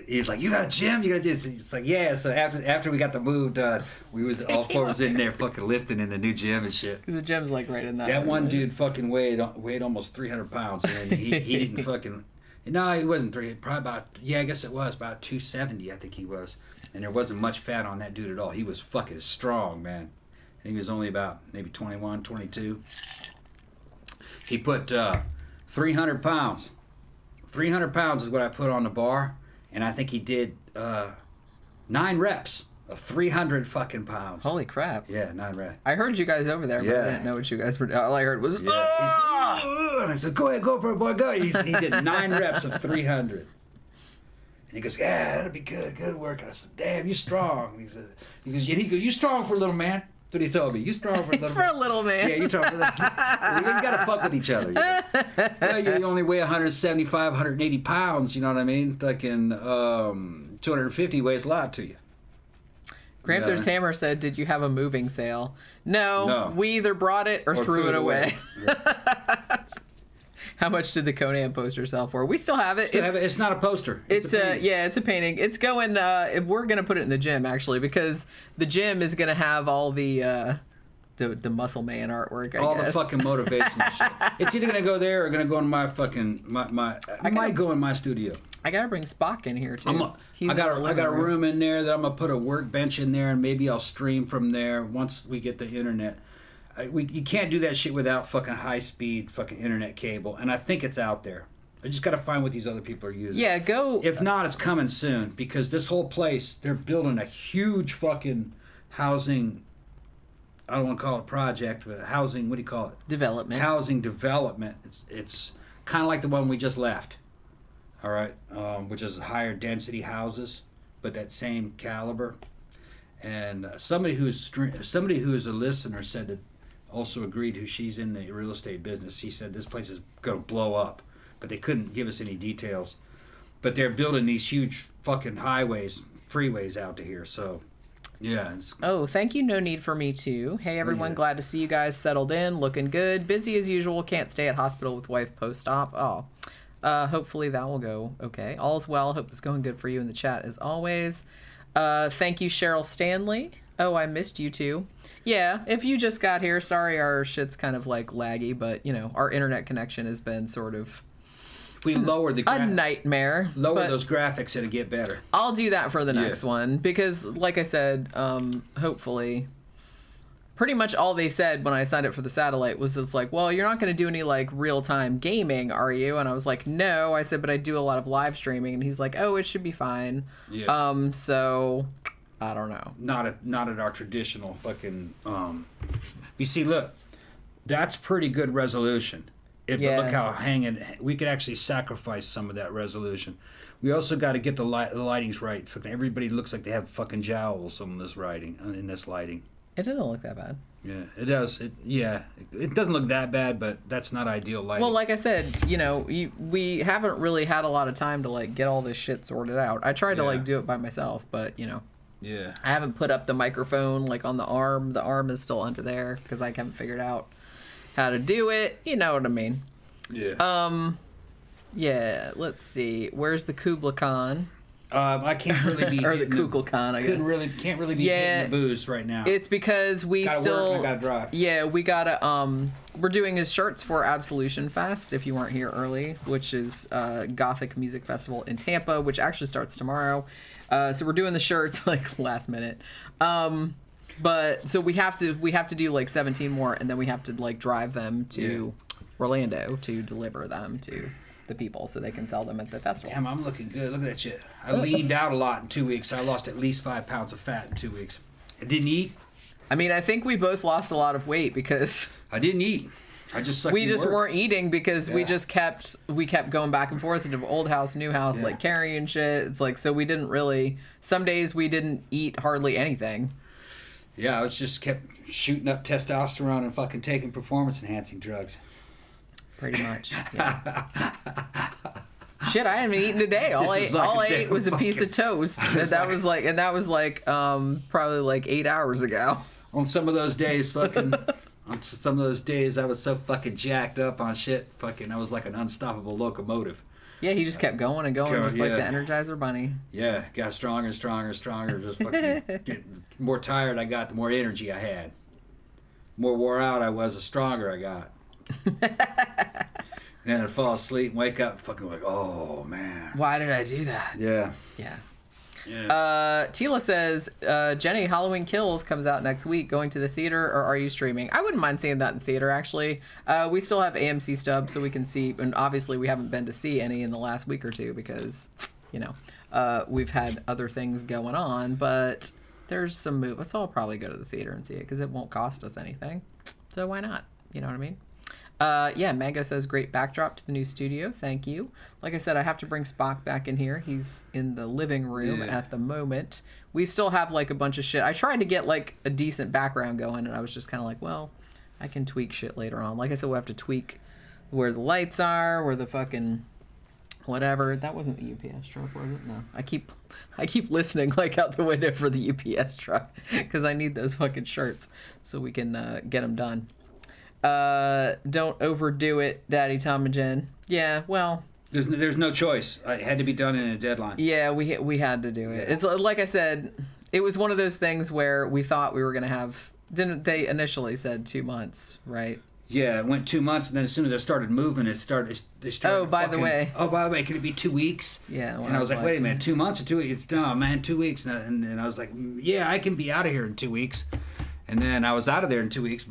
He's like, you got a gym? You got a gym? It's like, yeah. So after we got the move done, we was all 4 was in there fucking lifting in the new gym and shit. Because the gym's like right in that. That one dude fucking weighed almost 300 pounds, and he didn't fucking. No, he wasn't 300. Probably about, I guess it was about 270. I think he was. And there wasn't much fat on that dude at all. He was fucking strong, man. I think he was only about maybe 21, 22. He put 300 pounds. 300 pounds is what I put on the bar. And I think he did 9 reps of 300 fucking pounds. Holy crap. Yeah, 9 reps. I heard you guys over there, but I didn't know what you guys were doing. All I heard was, and I said, go ahead, go for it, boy, go. And he did 9 reps of 300. And he goes, yeah, that'll be good work. And I said, damn, you're strong. And he goes, you strong for a little man. That's what he told me. You strong for a little man. For a little man. Yeah, you strong for a little man. You gotta fuck with each other. You only weigh 175, 180 pounds, you know what I mean? Like in 250 weighs a lot to you. Gramthars Hammer said, did you have a moving sale? No. We either brought it or threw it away. Yeah. How much did the Conan poster sell for? We still have it. It's not a poster. It's a painting. It's going. We're gonna put it in the gym actually because the gym is gonna have all the muscle man artwork. I guess. The fucking motivational shit. It's either gonna go there or gonna go in my fucking I might go in my studio. I gotta bring Spock in here too. I got a room in there that I'm gonna put a workbench in there, and maybe I'll stream from there once we get the internet. You can't do that shit without fucking high-speed fucking internet cable, and I think it's out there. I just got to find what these other people are using. Yeah, go. If not, it's coming soon, because this whole place, they're building a huge fucking housing, I don't want to call it project, but housing, what do you call it? Development. Housing development. It's kind of like the one we just left, all right, which is higher density houses, but that same caliber. And somebody who is a listener said that, also agreed who she's in the real estate business. She said this place is going to blow up, but they couldn't give us any details. But they're building these huge fucking freeways out to here. So, yeah. Thank you. No need for me too. Hey, everyone. Glad to see you guys settled in, looking good. Busy as usual. Can't stay at hospital with wife post-op. Hopefully that will go okay. All's well. Hope it's going good for you in the chat as always. Thank you, Cheryl Stanley. Oh, I missed you too. Yeah, if you just got here, sorry our shit's kind of like laggy, but our internet connection has been sort of if we lower the a nightmare. Lower those graphics, it'll get better. I'll do that for the next one because, like I said, hopefully, pretty much all they said when I signed up for the satellite was it's like, well, you're not going to do any like real time gaming, are you? And I was like, no. I said, but I do a lot of live streaming, and he's like, oh, it should be fine. Yeah. So. I don't know. Not at our traditional fucking. You see, look, that's pretty good resolution. But look how we could actually sacrifice some of that resolution. We also got to get the lighting's right. Fucking everybody looks like they have fucking jowls in this lighting. It doesn't look that bad. Yeah, it does. It doesn't look that bad, but that's not ideal lighting. Well, like I said, we haven't really had a lot of time to like get all this shit sorted out. I tried to like do it by myself, but Yeah. I haven't put up the microphone like on the arm. The arm is still under there because I haven't figured out how to do it. You know what I mean? Yeah. Yeah. Let's see. Where's the Kubla Khan? I can't really be or the Kugel Khan. I can't really be hitting the booze right now. It's because we gotta still work and I gotta drive. Yeah, we gotta we're doing his shirts for Absolution Fest if you weren't here early, which is Gothic Music Festival in Tampa, which actually starts tomorrow. So we're doing the shirts like last minute. But so we have to do like 17 more, and then we have to like drive them to Orlando to deliver them to the people so they can sell them at the festival. Damn, I'm looking good. Look at that shit. I leaned out a lot in 2 weeks. I lost at least 5 pounds of fat in 2 weeks. I didn't eat. I mean, I think we both lost a lot of weight because I didn't eat. I just we just weren't eating because we kept going back and forth into old house, new house, like carrying shit. It's like, so we didn't really, some days we didn't eat hardly anything. Yeah, I was just kept shooting up testosterone and fucking taking performance enhancing drugs. Pretty much. Yeah. Shit, I haven't eaten today. All I ate was a piece of toast. That was like probably like 8 hours ago. On some of those days, I was so fucking jacked up on shit. Fucking, I was like an unstoppable locomotive. Yeah, he just kept going and going, just like the Energizer Bunny. Yeah, got stronger and stronger and stronger. Just fucking the more tired I got, the more energy I had. The more wore out I was, the stronger I got. Then I'd fall asleep and wake up fucking like, oh, man. Why did I do that? Yeah. Yeah. Tila says, Jenny, Halloween Kills comes out next week. Going to the theater, or are you streaming? I wouldn't mind seeing that in theater, actually. We still have AMC stubs, so we can see, and obviously we haven't been to see any in the last week or two because, we've had other things going on, but there's some movies, so I'll probably go to the theater and see it because it won't cost us anything. So why not? You know what I mean? Mango says, great backdrop to the new studio. Thank you. Like I said, I have to bring Spock back in here. He's in the living room at the moment. We still have like a bunch of shit. I tried to get like a decent background going, and I was just kind of like, well, I can tweak shit later on. Like I said, we'll have to tweak where the lights are, where the fucking whatever. That wasn't the UPS truck, was it? No. I keep listening like out the window for the UPS truck because I need those fucking shirts so we can get them done. Don't overdo it, Daddy Tom and Jen. Yeah, well, there's no choice. It had to be done in a deadline. Yeah, we had to do it. It's like I said, it was one of those things where we thought we were gonna have. Didn't they initially said 2 months, right? Yeah, it went 2 months, and then as soon as I started moving, they started. Oh, by the way, can it be 2 weeks? Yeah. And I was like, wait a minute, 2 months or 2 weeks? No, man, 2 weeks. And I was like, yeah, I can be out of here in 2 weeks. And then I was out of there in 2 weeks,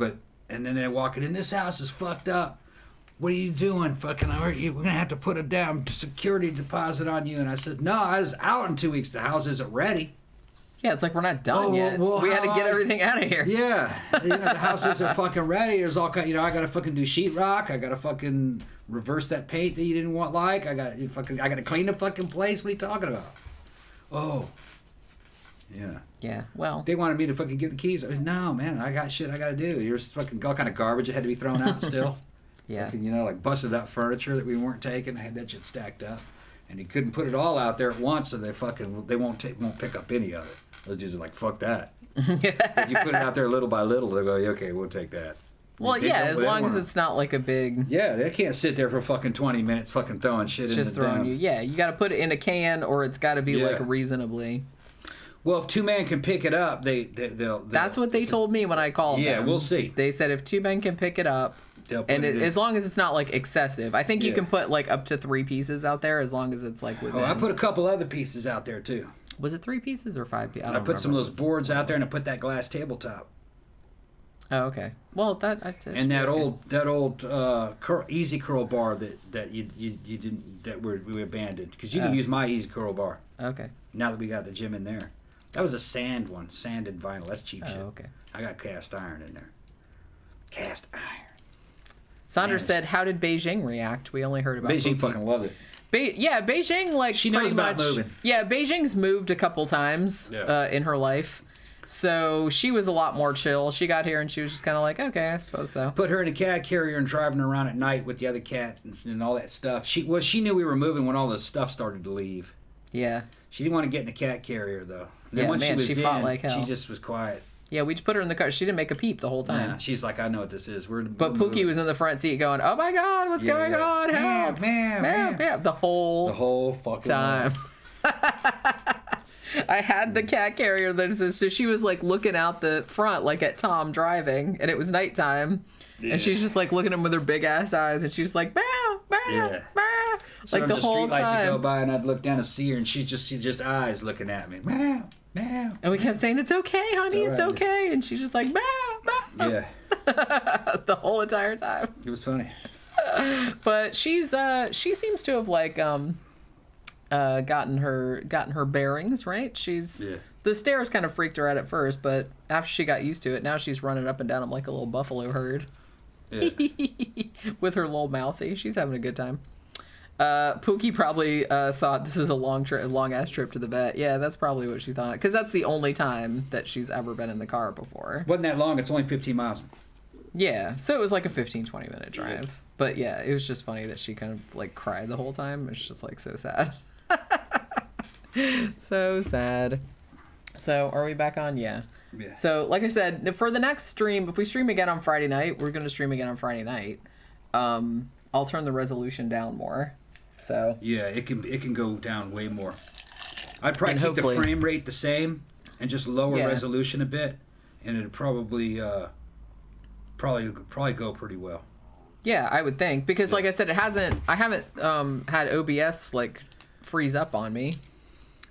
and then they're walking in. This house is fucked up. What are you doing? Fucking, we're going to have to put a down security deposit on you. And I said, no, I was out in 2 weeks. The house isn't ready. Yeah, it's like we're not done yet. Well, we had to get everything out of here. Yeah. The house isn't fucking ready. There's all kind. I got to fucking do sheetrock. I got to fucking reverse that paint that you didn't want. I got to clean the fucking place. What are you talking about? Oh. Yeah. Yeah, well. They wanted me to fucking give the keys. No, man, I got shit I got to do. There's fucking all kind of garbage that had to be thrown out still. Yeah. Fucking, like busted up furniture that we weren't taking. I had that shit stacked up. And he couldn't put it all out there at once, so they won't pick up any of it. Those dudes are like, fuck that. If you put it out there little by little, they'll go, okay, we'll take that. Well, as long as it's not like a big... Yeah, they can't sit there for fucking 20 minutes fucking throwing shit in the throwing you. Yeah, you got to put it in a can, or it's got to be like reasonably... Well, if 2 men can pick it up, they'll... That's what they told me when I called them. Yeah, we'll see. They said if 2 men can pick it up, and as long as it's not like excessive. I think you can put like up to 3 pieces out there as long as it's like within. Oh, I put a couple other pieces out there too. Was it 3 pieces or 5 pieces? I put some of those boards out there, and I put that glass tabletop. Oh, okay. Well, that's and that old easy curl bar that you didn't we abandoned because you can use my easy curl bar. Okay. Now that we got the gym in there, that was a sanded vinyl. That's cheap shit. Okay. I got cast iron in there. Cast iron. Saunders said, "How did Beijing react? We only heard about Beijing. Fucking loved it. Beijing like she knows about moving. Yeah, Beijing's moved a couple times in her life, so she was a lot more chill. She got here and she was just kind of like, okay, I suppose so. Put her in a cat carrier and driving her around at night with the other cat and all that stuff. She knew we were moving when all the stuff started to leave. Yeah. She didn't want to get in a cat carrier though. And then once she fought like hell. She just was quiet. Yeah, we just put her in the car. She didn't make a peep the whole time. Nah, she's like, I know what this is. But Pookie was in the front seat going, oh my God, what's going on? Help! Man. The whole fucking time. I had the cat carrier that so she was like looking out the front like at Tom driving, and it was nighttime. Yeah. And she's just like looking at him with her big ass eyes, and she's like, meow, meow, meow. Like the whole time. Streetlights would go by, and I'd look down and see her, and she's just eyes looking at me. Meow. Meow. And we kept saying, it's okay, honey, it's okay. And she's just like, meow, meow. Yeah. The whole entire time. It was funny. But she seems to have like gotten her bearings, right? The stairs kind of freaked her out at first, but after she got used to it, now she's running up and down them like a little buffalo herd. Yeah. With her little mousey. She's having a good time. Pookie probably thought this is a long ass trip to the vet. Yeah, that's probably what she thought, because that's the only time that she's ever been in the car before. Wasn't that long. It's only 15 miles. Yeah, so it was like a 15-20 minute drive. Yeah. But yeah, it was just funny that she kind of like cried the whole time. It's just like so sad. So sad. So are we back on? Yeah. So like I said, for the next stream, if we stream again on Friday night, we're going to stream again on Friday night. I'll turn the resolution down more. So yeah, it can go down way more. I'd probably keep the frame rate the same and just lower resolution a bit, and it'd probably go pretty well. Yeah, I would think, because like I said, I haven't had OBS like freeze up on me,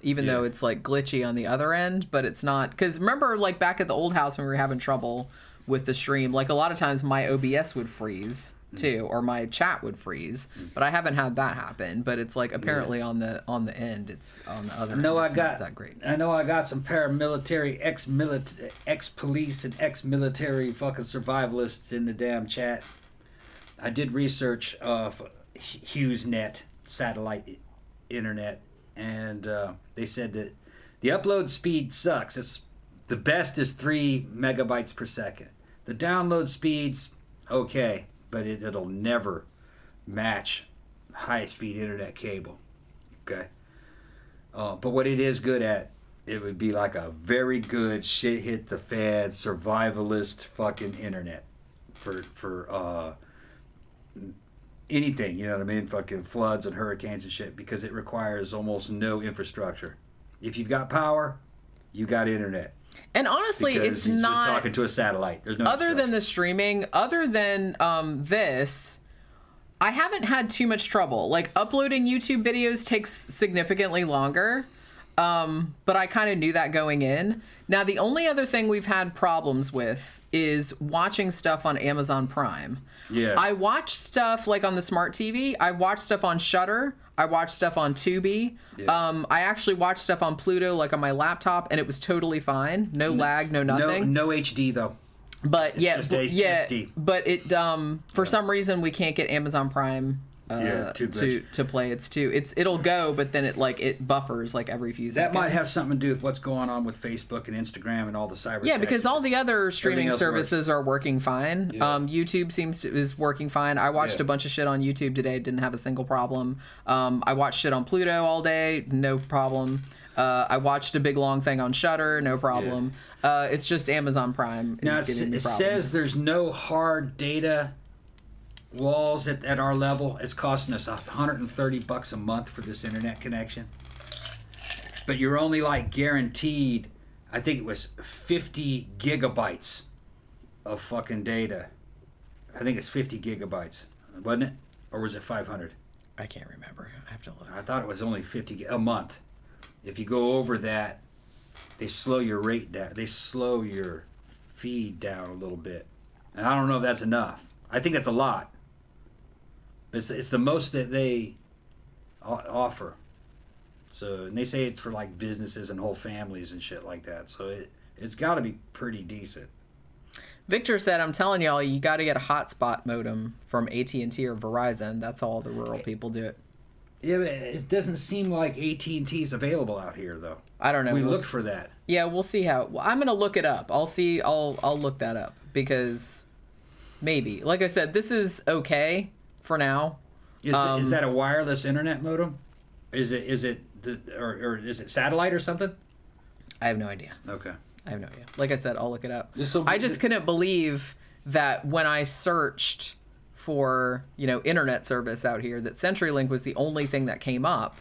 even though it's like glitchy on the other end, but it's not, because remember like back at the old house when we were having trouble with the stream, like a lot of times my OBS would freeze too, or my chat would freeze, but I haven't had that happen. But it's like apparently on the end, it's on the other end. It's not that great. I know I got some paramilitary, ex-police and ex-military fucking survivalists in the damn chat. I did research HughesNet satellite internet, and they said that the upload speed sucks. It's the best is 3 megabytes per second. The download speed's okay, but it'll never match high-speed internet cable. Okay, but what it is good at, it would be like a very good shit hit the fan survivalist fucking internet for anything, you know what I mean? Fucking floods and hurricanes and shit, because it requires almost no infrastructure. If you've got power, you got internet. And honestly, because it's not just talking to a satellite. There's no other than the streaming, other than this, I haven't had too much trouble. Like uploading YouTube videos takes significantly longer. But I kind of knew that going in. Now, the only other thing we've had problems with is watching stuff on Amazon Prime. Yeah. I watch stuff like on the smart TV. I watch stuff on Shudder. I watch stuff on Tubi. Yeah. I actually watched stuff on Pluto, like on my laptop, and it was totally fine. No lag, no nothing. No HD though. But it's just HD. But it for some reason we can't get Amazon Prime to play. It'll go, but then it buffers like every few seconds. That might have something to do with what's going on with Facebook and Instagram and all the cyber. Yeah, because all the other streaming services are working fine. Yeah. YouTube is working fine. I watched a bunch of shit on YouTube today, didn't have a single problem. I watched shit on Pluto all day, no problem. I watched a big long thing on Shudder, no problem. Yeah. It's just Amazon Prime. Now it says there's no hard data walls at our level. It's costing us $130 a month for this internet connection, but you're only like guaranteed, I think it was 50 gigabytes of fucking data. I think it's 50 gigabytes, wasn't it? Or was it 500? I can't remember. I have to look. I thought it was only 50 a month. If you go over that, they slow your rate down. They slow your feed down a little bit, and I don't know if that's enough. I think that's a lot. It's the most that they offer. So, and they say it's for like businesses and whole families and shit like that. So it's got to be pretty decent. Victor said, "I'm telling y'all, you got to get a hotspot modem from AT&T or Verizon. That's all the rural people do it." Yeah, but it doesn't seem like AT&T's available out here though. I don't know. We looked for that. Yeah, we'll see how. I'm gonna look it up. I'll see. I'll look that up, because maybe, like I said, this is okay for now. Is that a wireless internet modem? Is it or is it satellite or something? I have no idea. Okay. I have no idea. Like I said, I'll look it up. I just couldn't believe that when I searched for, internet service out here, that CenturyLink was the only thing that came up,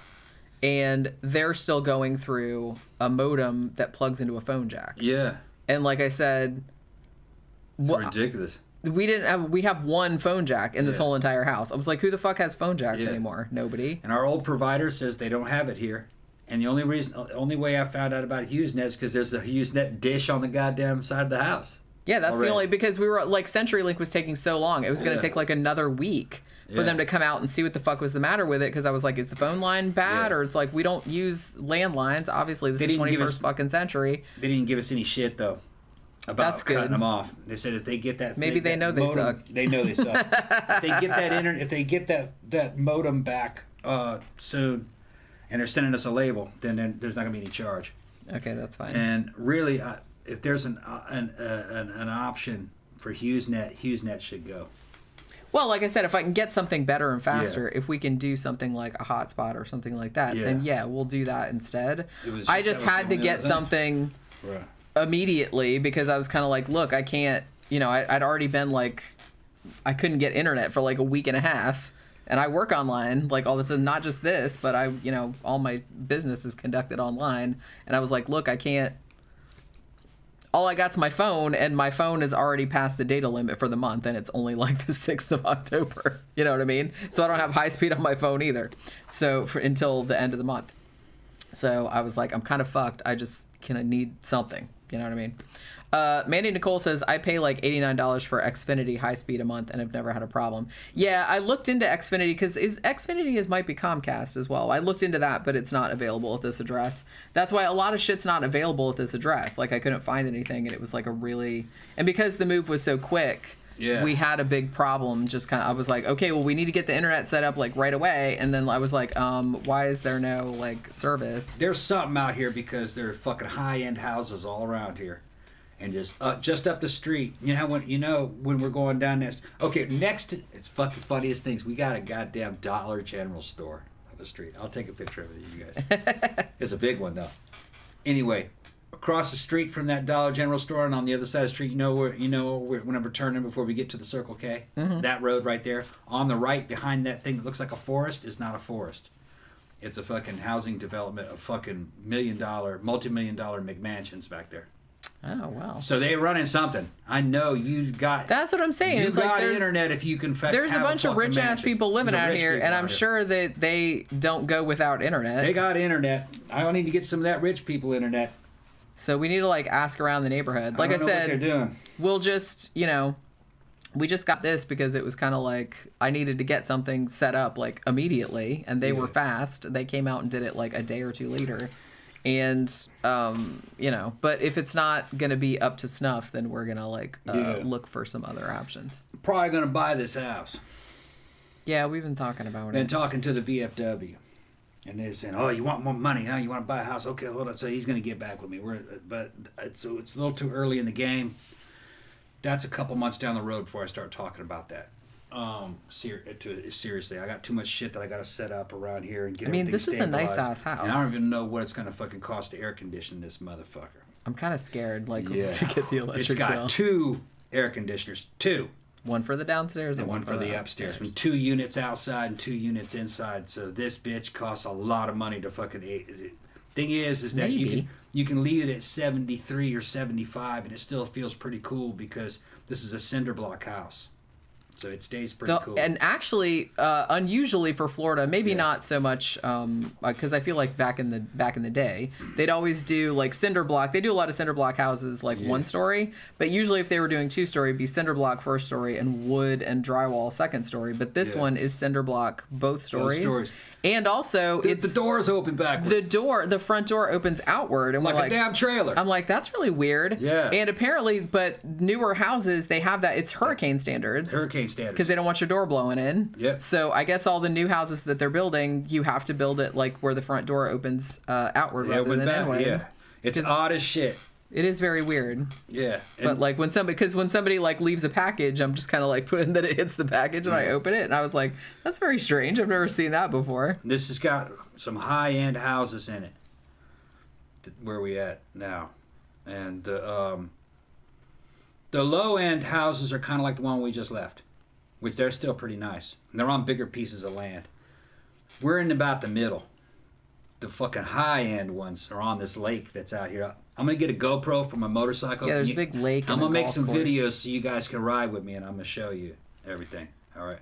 and they're still going through a modem that plugs into a phone jack. Yeah. And like I said, it's ridiculous. We have one phone jack in this whole entire house. I was like, who the fuck has phone jacks anymore? Nobody. And our old provider says they don't have it here. And the only way I found out about HughesNet is because there's a HughesNet dish on the goddamn side of the house. Yeah, that's already. The only, because we were like, CenturyLink was taking so long. It was going to take like another week for them to come out and see what the fuck was the matter with it, because I was like, is the phone line bad? Or it's like, we don't use landlines. Obviously, this is 21st fucking century. They didn't give us any shit, though, about cutting them off. They said if they get that thing, maybe they know they suck. They know they suck. If they get that if they get that modem back soon, and they're sending us a label, then there's not gonna be any charge. Okay, that's fine. And really, if there's an option for HughesNet should go. Well, like I said, if I can get something better and faster, if we can do something like a hotspot or something like that, then we'll do that instead. I just had to get something immediately, because I was kind of like, look, I can't, I'd already been like, I couldn't get internet for like a week and a half. And I work online, like all this is not just this, but all my business is conducted online. And I was like, look, I can't. All I got's my phone, and my phone is already past the data limit for the month, and it's only like the 6th of October. You know what I mean? So I don't have high speed on my phone either. So until the end of the month. So I was like, I'm kind of fucked. I just need something. You know what I mean? Mandy Nicole says, I pay like $89 for Xfinity high speed a month and have never had a problem. Yeah, I looked into Xfinity, because Xfinity might be Comcast as well. I looked into that, but it's not available at this address. That's why a lot of shit's not available at this address. Like, I couldn't find anything, and it was like and because the move was so quick, we had a big problem. Just kind of, I was like, okay, well, we need to get the internet set up like right away. And then I was like, why is there no like service? There's something out here, because there are fucking high-end houses all around here. And just up the street, when we're going down next. Okay, next, it's fucking funniest things. We got a goddamn Dollar General store up the street. I'll take a picture of it, you guys. It's a big one though. Anyway, across the street from that Dollar General store, and on the other side of the street, when I'm returning before we get to the Circle K, that road right there. On the right, behind that thing that looks like a forest, is not a forest. It's a fucking housing development of fucking multi-million-dollar McMansions back there. Oh, wow. So they're running something. I know you got... That's what I'm saying. You got internet if you can... There's a bunch of rich-ass people living out here, and I'm sure that they don't go without internet. They got internet. I don't need to get some of that rich people internet. So we need to, like, ask around the neighborhood. Like I said, what they're doing. We'll just, we just got this because it was kind of like I needed to get something set up, like, immediately, and they were fast. They came out and did it, like, a day or two later. And, but if it's not going to be up to snuff, then we're going to, look for some other options. Probably going to buy this house. Yeah, we've been talking about it. Been talking to the VFW. And they're saying, oh, you want more money, huh? You want to buy a house? Okay, hold on. So he's going to get back with me. But it's a little too early in the game. That's a couple months down the road before I start talking about that. Seriously, I got too much shit that I got to set up around here and get. This is a nice ass house. And I don't even know what it's going to fucking cost to air condition this motherfucker. I'm kind of scared, to get the electric. It's got bill. 2 air conditioners, 2. One for the downstairs and one for the upstairs. 2 units outside and 2 units inside. So this bitch costs a lot of money to fucking. Thing is that you can leave it at 73 or 75 and it still feels pretty cool, because this is a cinder block house. So it stays pretty cool. And actually, unusually for Florida, maybe not so much, because I feel like back in the day, they'd always do like cinder block. They do a lot of cinder block houses, like 1 story. But usually, if they were doing 2 story, it'd be cinder block 1st story and wood and drywall 2nd story. But this one is cinder block both stories. And also, the doors open backwards. The front door opens outward, and like a damn trailer. I'm like, that's really weird. Yeah. And apparently, but newer houses, they have that. It's hurricane standards. Because they don't want your door blowing in. Yep. So I guess all the new houses that they're building, you have to build it like where the front door opens outward rather than inward. Yeah. It's odd as shit. It is very weird. Yeah. But like when somebody like leaves a package, I'm just kind of like putting that it hits the package and I open it, and I was like, that's very strange. I've never seen that before. This has got some high-end houses in it. Where we at now? And the low-end houses are kind of like the one we just left, which they're still pretty nice. And they're on bigger pieces of land. We're in about the middle. The fucking high-end ones are on this lake that's out here. I'm going to get a GoPro for my motorcycle. Yeah, there's a big lake. I'm going to make some videos so you guys can ride with me, and I'm going to show you everything. All right.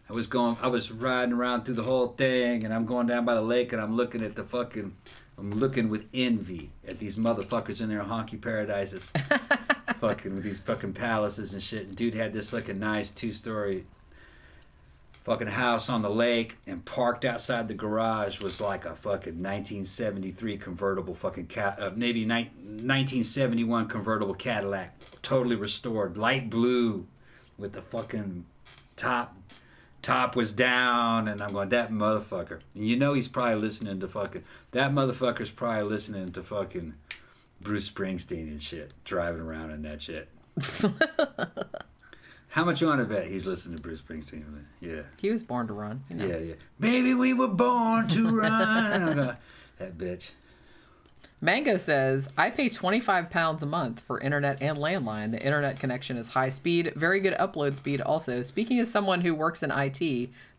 I was riding around through the whole thing, and I'm going down by the lake, and I'm looking with envy at these motherfuckers in their honky paradises. Fucking with these fucking palaces and shit. And dude had this fucking nice 2-story fucking house on the lake, and parked outside the garage was like a fucking 1973 convertible fucking maybe 1971 convertible Cadillac, totally restored, light blue, with the fucking top was down, and I'm going, that motherfucker. And you know he's probably listening to fucking, that motherfucker's probably listening to fucking Bruce Springsteen and shit, driving around in that shit. How much you want to bet he's listening to Bruce Springsteen? Yeah. He was born to run. You know. Yeah. Baby, we were born to run. That bitch. Mango says, I pay £25 a month for internet and landline. The internet connection is high speed, very good upload speed also. Speaking as someone who works in IT,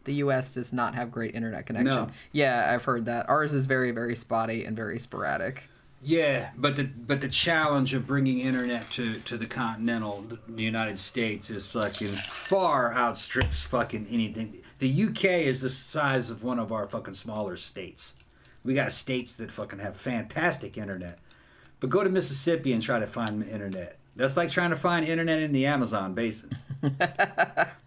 the U.S. does not have great internet connection. No. Yeah, I've heard that. Ours is very, very spotty and very sporadic. Yeah, but the challenge of bringing internet to the continental the United States is fucking far outstrips fucking anything. The UK is the size of one of our fucking smaller states. We got states that fucking have fantastic internet. But go to Mississippi and try to find internet. That's like trying to find internet in the Amazon basin.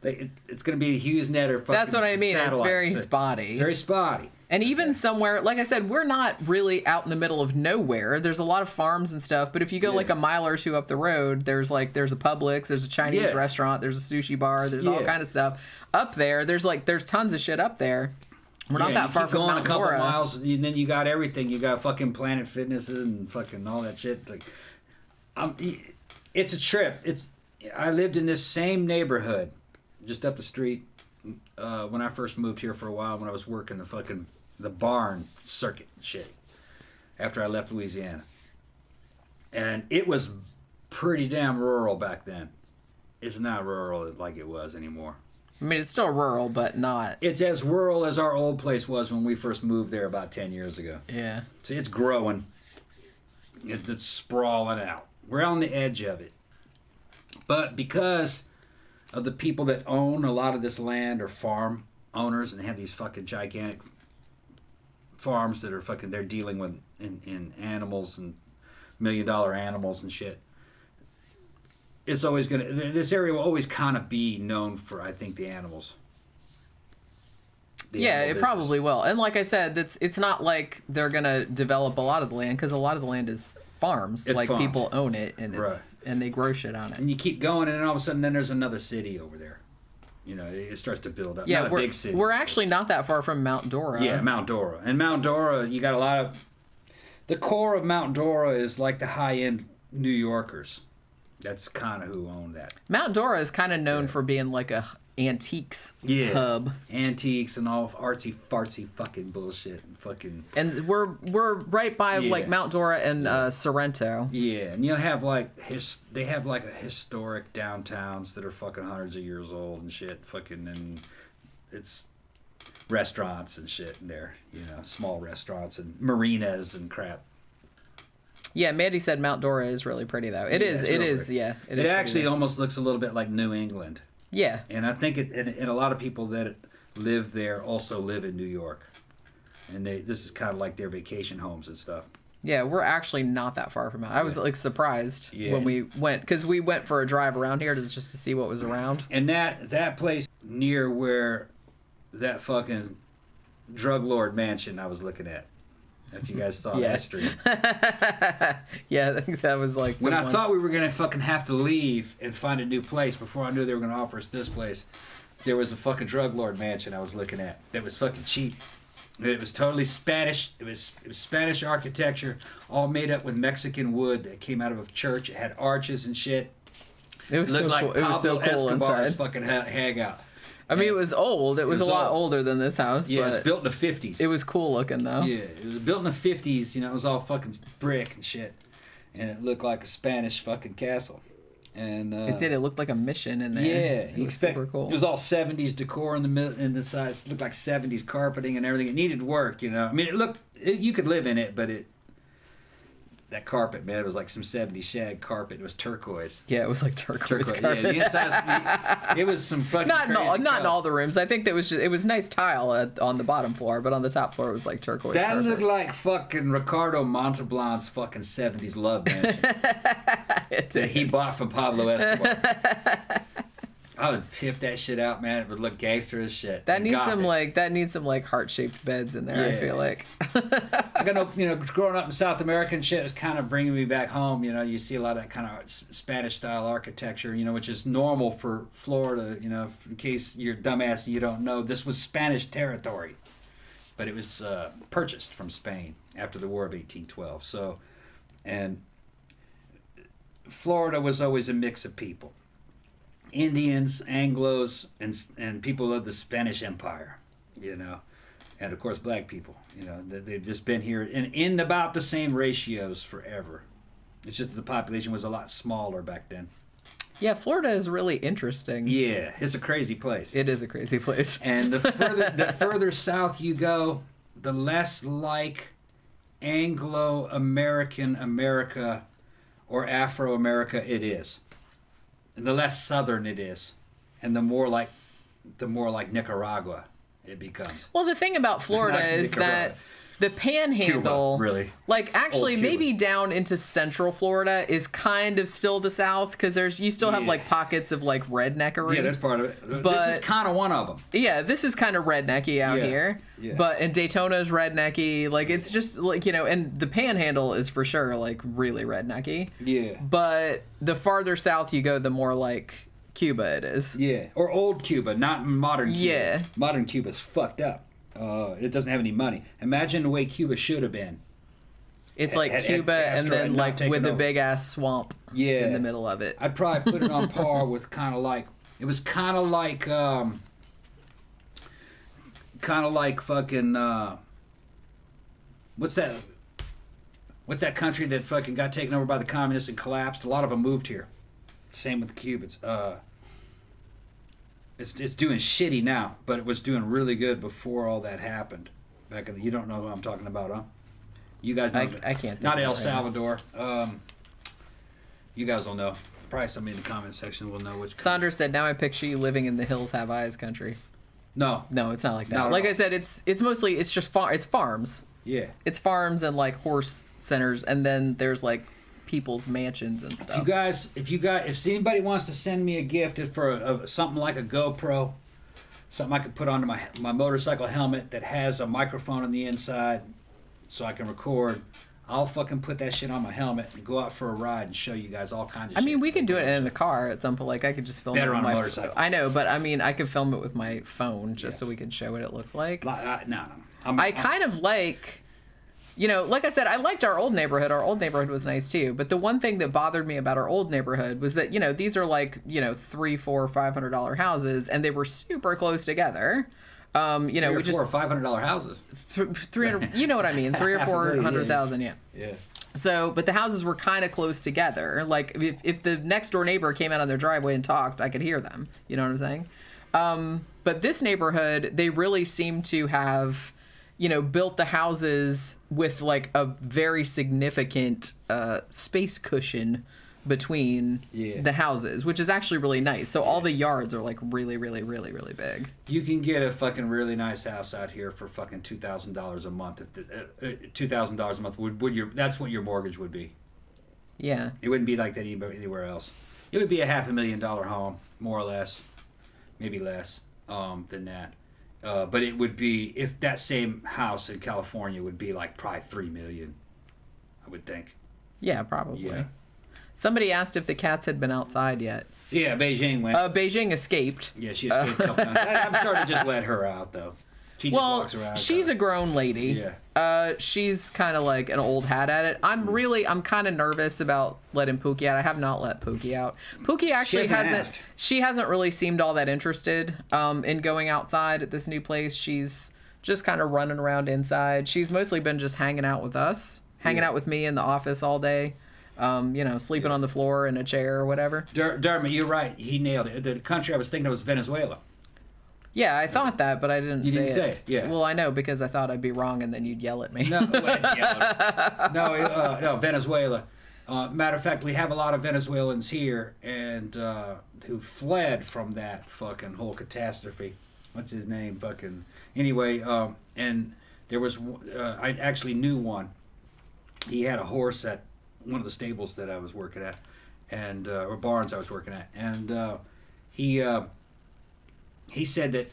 It's going to be a HughesNet or fucking That's what I mean. satellite. It's very spotty. Very spotty. And even somewhere, like I said, we're not really out in the middle of nowhere. There's a lot of farms and stuff. But if you go like a mile or two up the road, there's a Publix, there's a Chinese restaurant, there's a sushi bar, there's all kind of stuff. Up there, there's tons of shit up there. We're not that far from going Mount a couple Dora. miles, and then you got everything. You got fucking Planet Fitnesses and fucking all that shit. Like, it's a trip. I lived in this same neighborhood, just up the street, when I first moved here for a while. When I was working the barn circuit shit, after I left Louisiana, and it was pretty damn rural back then. It's not rural like it was anymore. I mean, it's still rural, but not. It's as rural as our old place was when we first moved there about 10 years ago. Yeah. See, it's growing. It's sprawling out. We're on the edge of it. But because of the people that own a lot of this land are farm owners and have these fucking gigantic farms that are fucking, they're dealing with in animals and $1 million animals and shit. It's always going to, this area will always kind of be known for, I think, the animals. Yeah, it probably will. And like I said, it's not like they're going to develop a lot of the land, because a lot of the land is farms. It's farms. People own it, and and they grow shit on it. And you keep going, and then all of a sudden, then there's another city over there. You know, it starts to build up. Yeah, not a big city. We're actually not that far from Mount Dora. Yeah, Mount Dora. And Mount Dora, you got a lot of, the core of Mount Dora is like the high-end New Yorkers. That's kind of who owned that. Mount Dora is kind of known for being like a antiques hub. Antiques and all artsy fartsy fucking bullshit and fucking. And we're right by like Mount Dora and Sorrento. Yeah, and you'll have like they have like a historic downtowns that are fucking hundreds of years old and shit. Fucking, and it's restaurants and shit in there. You know, small restaurants and marinas and crap. Yeah, Mandy said Mount Dora is really pretty, though. It is. It actually almost looks a little bit like New England. Yeah. And I think and a lot of people that live there also live in New York. And this is kind of like their vacation homes and stuff. Yeah, we're actually not that far from it. I was like surprised when we went, because we went for a drive around here just to see what was around. And that place near where that fucking drug lord mansion I was looking at. If you guys saw that stream. Yeah, I think that was like... When I thought we were going to fucking have to leave and find a new place before I knew they were going to offer us this place, there was a fucking drug lord mansion I was looking at that was fucking cheap. It was totally Spanish. It was Spanish architecture, all made up with Mexican wood that came out of a church. It had arches and shit. It was looked so like cool. It was so cool Escobar's inside. Fucking hangout. I mean, it was old. It was a lot older than this house. Yeah, but it was built in the 50s. It was cool looking, though. Yeah, it was built in the 50s. You know, it was all fucking brick and shit. And it looked like a Spanish fucking castle. And it did. It looked like a mission in there. Yeah. It was super cool. It was all 70s decor in the sides. It looked like 70s carpeting and everything. It needed work, you know. I mean, you could live in it, but that carpet, man, it was like some 70s shag carpet. It was turquoise. Yeah, it was like turquoise carpet. Yeah, the inside, it was some fucking not in all the rooms. I think it was nice tile on the bottom floor, but on the top floor it was like turquoise. That looked like fucking Ricardo Montalban's fucking 70s love mansion that he bought from Pablo Escobar. I would pip that shit out, man. It would look gangster as shit. That needs some like heart-shaped beds in there. Yeah. I feel like. I got no, growing up in South America and shit was kind of bringing me back home. You see a lot of that kind of Spanish style architecture, which is normal for Florida. In case you're dumbass and you don't know, this was Spanish territory, but it was purchased from Spain after the War of 1812. So, and Florida was always a mix of people. Indians, Anglos, and people of the Spanish Empire, and of course black people. They've just been here in about the same ratios forever. It's just that the population was a lot smaller back then. Yeah, Florida is really interesting. Yeah, it's a crazy place. It is a crazy place. And the further south you go, the less like Anglo-American America or Afro-America it is. And the less southern it is, and the more like Nicaragua it becomes. Well, the thing about Florida is that the Panhandle, Cuba, really, like actually maybe down into Central Florida is kind of still the South because you still have like pockets of like redneckery. Yeah, that's part of it. But this is kind of one of them. Yeah, this is kind of rednecky out here. Yeah. And Daytona's rednecky. Like it's just like and the Panhandle is for sure like really rednecky. Yeah. But the farther south you go, the more like Cuba it is. Yeah, or old Cuba, not modern Cuba. Yeah. Modern Cuba's fucked up. It doesn't have any money. Imagine the way Cuba should have been. It's like Cuba and then like with a big ass swamp in the middle of it. I'd probably put it on par with kind of like fucking what's that country that fucking got taken over by the communists and collapsed? A lot of them moved here. Same with the Cubans. It's doing shitty now, but it was doing really good before all that happened. You don't know what I'm talking about, huh? You guys know. I can't think not El right Salvador. You guys will know. Probably somebody in the comment section will know which. Sandra said, "Now I picture you living in the hills have eyes country." No, it's not like that. Like I said, it's mostly it's farms. Yeah, it's farms and like horse centers, and then there's like people's mansions and stuff. If anybody wants to send me a gift for something like a GoPro, something I could put onto my motorcycle helmet that has a microphone on the inside, so I can record, I'll fucking put that shit on my helmet and go out for a ride and show you guys all kinds of shit. I mean, we could do it in the car at some point. Like I could just film it with my motorcycle. I know, but I mean, I could film it with my phone just so we could show what it looks like. No. I kind of like. Like I said, I liked our old neighborhood. Our old neighborhood was nice too. But the one thing that bothered me about our old neighborhood was that, these are like, $300, $400, $500 houses, and they were super close together. $300 or $500 houses. 300, you know what I mean? 300 or 400,000, yeah. Yeah. So, but the houses were kind of close together. Like if the next door neighbor came out on their driveway and talked, I could hear them. You know what I'm saying? But this neighborhood, they really seem to have built the houses with like a very significant space cushion between the houses, which is actually really nice. So all the yards are like really, really, really, really big. You can get a fucking really nice house out here for fucking $2,000 a month. $2,000 a month that's what your mortgage would be. Yeah. It wouldn't be like that anywhere else. It would be a $500,000 home, more or less, maybe less than that. But it would be, if that same house in California would be like probably $3 million, I would think. Yeah, probably. Yeah. Somebody asked if the cats had been outside yet. Yeah, Beijing went. Beijing escaped. Yeah, she escaped a couple times. I'm starting to just let her out, though. She just walks around. She's a grown lady. Yeah. She's kind of like an old hat at it. I'm kind of nervous about letting Pookie out. I have not let Pookie out. Pookie actually hasn't really seemed all that interested in going outside at this new place. She's just kind of running around inside. She's mostly been just hanging out with us, hanging out with me in the office all day. Sleeping on the floor in a chair or whatever. Dermot, you're right. He nailed it. The country I was thinking of was Venezuela. Yeah, I thought that, but I didn't. You didn't say it. Yeah. Well, I know because I thought I'd be wrong, and then you'd yell at me. No, no, Venezuela. Matter of fact, we have a lot of Venezuelans here, and who fled from that fucking whole catastrophe. What's his name? Fucking anyway. And there was I actually knew one. He had a horse at one of the stables that I was working at, and or barns I was working at, and he said that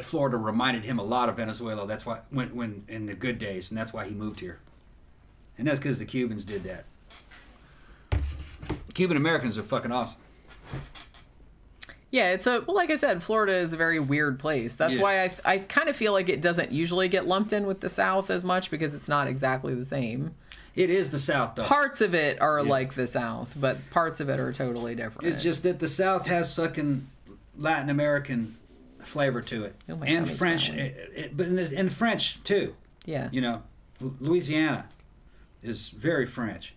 Florida reminded him a lot of Venezuela. That's why when in the good days, and that's why he moved here. And that's because the Cubans did that. Cuban Americans are fucking awesome. Yeah, like I said, Florida is a very weird place. That's why I kind of feel like it doesn't usually get lumped in with the South as much, because it's not exactly the same. It is the South, though. Parts of it are like the South, but parts of it are totally different. It's just that the South has fucking Latin American flavor to it. Oh, and French, but in French, too. Yeah. You know, Louisiana is very French.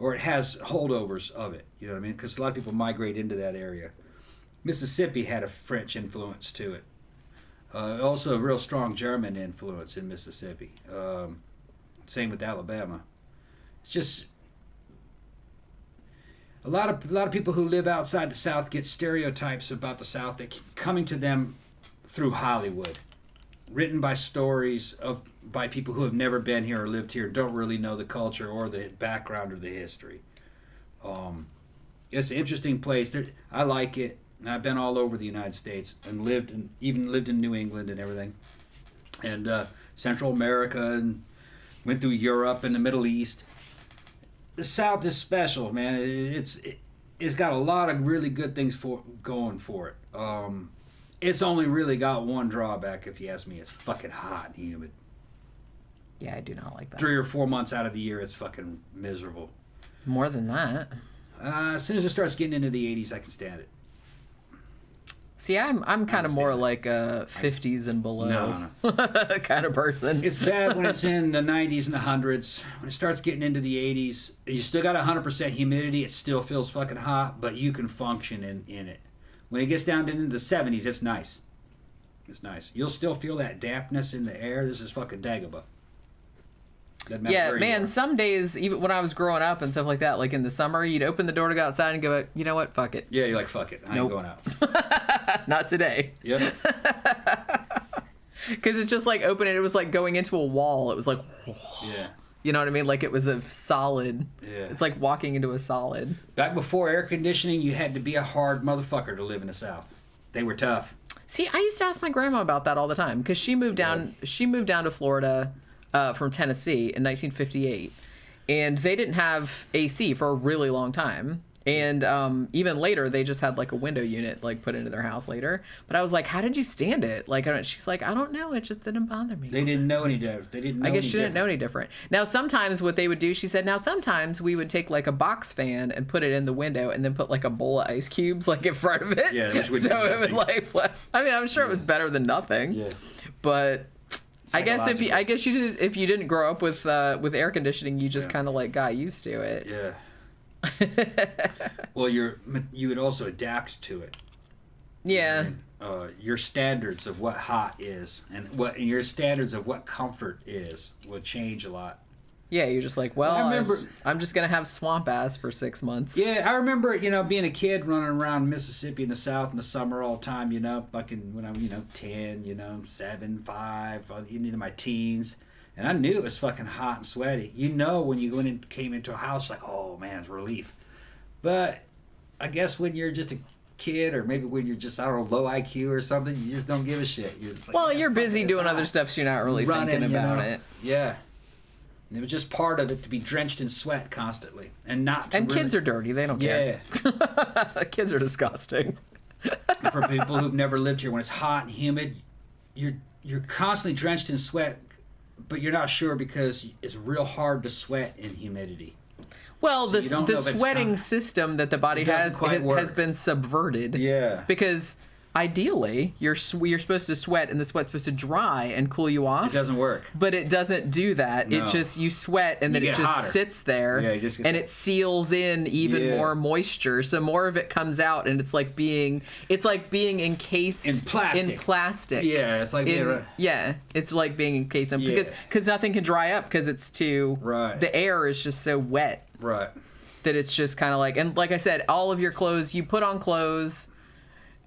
Or it has holdovers of it, you know what I mean? Because a lot of people migrate into that area. Mississippi had a French influence to it. Also a real strong German influence in Mississippi. Same with Alabama. It's just a lot of people who live outside the South get stereotypes about the South that keep coming to them through Hollywood, written by stories by people who have never been here or lived here, don't really know the culture or the background or the history. It's an interesting place. I like it. And I've been all over the United States and even lived in New England and everything, and Central America, and went through Europe and the Middle East. The South is special, man. It's got a lot of really good things going for it. It's only really got one drawback, if you ask me. It's fucking hot and humid. Yeah, I do not like that. 3 or 4 months out of the year, it's fucking miserable. More than that. As soon as it starts getting into the 80s, I can stand it. See, I'm kind of more like a 50s and below kind of person. It's bad when it's in the 90s and the hundreds. When it starts getting into the 80s, you still got 100% humidity. It still feels fucking hot, but you can function in it. When it gets down into the 70s, it's nice. It's nice. You'll still feel that dampness in the air. This is fucking Dagobah. Yeah, man, some days, even when I was growing up and stuff like that, like in the summer, you'd open the door to go outside and go, you know what, fuck it. Yeah, you're like, fuck it. I ain't going out. Not today. Yep. Because it's just like opening, it was like going into a wall. It was like, yeah. You know what I mean? Like it was a solid. Yeah. It's like walking into a solid. Back before air conditioning, you had to be a hard motherfucker to live in the South. They were tough. See, I used to ask my grandma about that all the time because she moved down. She moved down to Florida from Tennessee in 1958, and they didn't have AC for a really long time. And even later, they just had like a window unit like put into their house later. But I was like, "How did you stand it?" Like, she's like, "I don't know. It just didn't bother me." They didn't know any different. They didn't know. I guess she didn't know any different. Now, sometimes what they would do, she said, now sometimes we would take like a box fan and put it in the window and then put like a bowl of ice cubes like in front of it. Yeah, which would so it would like. I mean, I'm sure it was better than nothing. Yeah. But I guess if you didn't grow up with air conditioning, you just kind of like got used to it. Yeah. Well, you would also adapt to it. Yeah. Your standards of what hot is and your standards of what comfort is will change a lot. Yeah, you're just like, well, I'm just gonna have swamp ass for 6 months. Yeah, I remember, being a kid running around Mississippi in the South in the summer all the time. Fucking when I'm 10, 7, 5, into my teens. And I knew it was fucking hot and sweaty. When you came into a house, like, oh man, it's relief. But I guess when you're just a kid, or maybe when you're just, I don't know, low IQ or something, you just don't give a shit. You're just like, well, you're busy doing other stuff, so you're not really thinking about it. Yeah. And it was just part of it to be drenched in sweat constantly. And kids are dirty. They don't care. Kids are disgusting. For people who've never lived here, when it's hot and humid, you're constantly drenched in sweat, but you're not sure because it's real hard to sweat in humidity. Well, the sweating system that the body has been subverted. Yeah. Because ideally, you're supposed to sweat and the sweat's supposed to dry and cool you off. It doesn't work. But it doesn't do that. No. It just, you sweat and then it just hotter. Sits there. Yeah, and it seals in even more moisture. So more of it comes out, and it's like being encased in plastic. Yeah, it's like it's like being encased in because nothing can dry up because it's the air is just so wet. Right. That it's just kind of like, and like I said, all of your clothes, you put on clothes.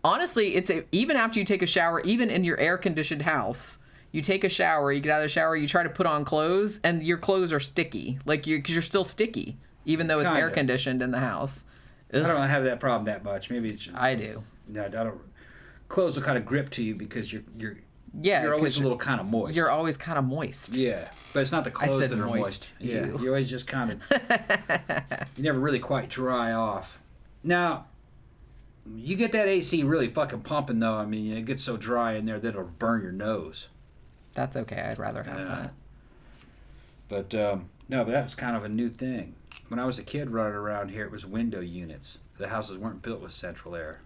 Honestly, even after you take a shower, even in your air-conditioned house, you take a shower, you get out of the shower, you try to put on clothes, and your clothes are sticky. Like, because you're still sticky, even though it's air-conditioned in the house. I don't have that problem that much. Maybe it's... I do. No, I don't... Clothes will kind of grip to you because you're Yeah, always a little kind of moist. You're always kind of moist. Yeah, but it's not the clothes that are moist. Yeah, you're always just kind of... you never really quite dry off. Now, you get that AC really fucking pumping, though. I mean, it gets so dry in there that it'll burn your nose. That's okay. I'd rather have that. But, no, but that was kind of a new thing. When I was a kid running around here, it was window units. The houses weren't built with central air.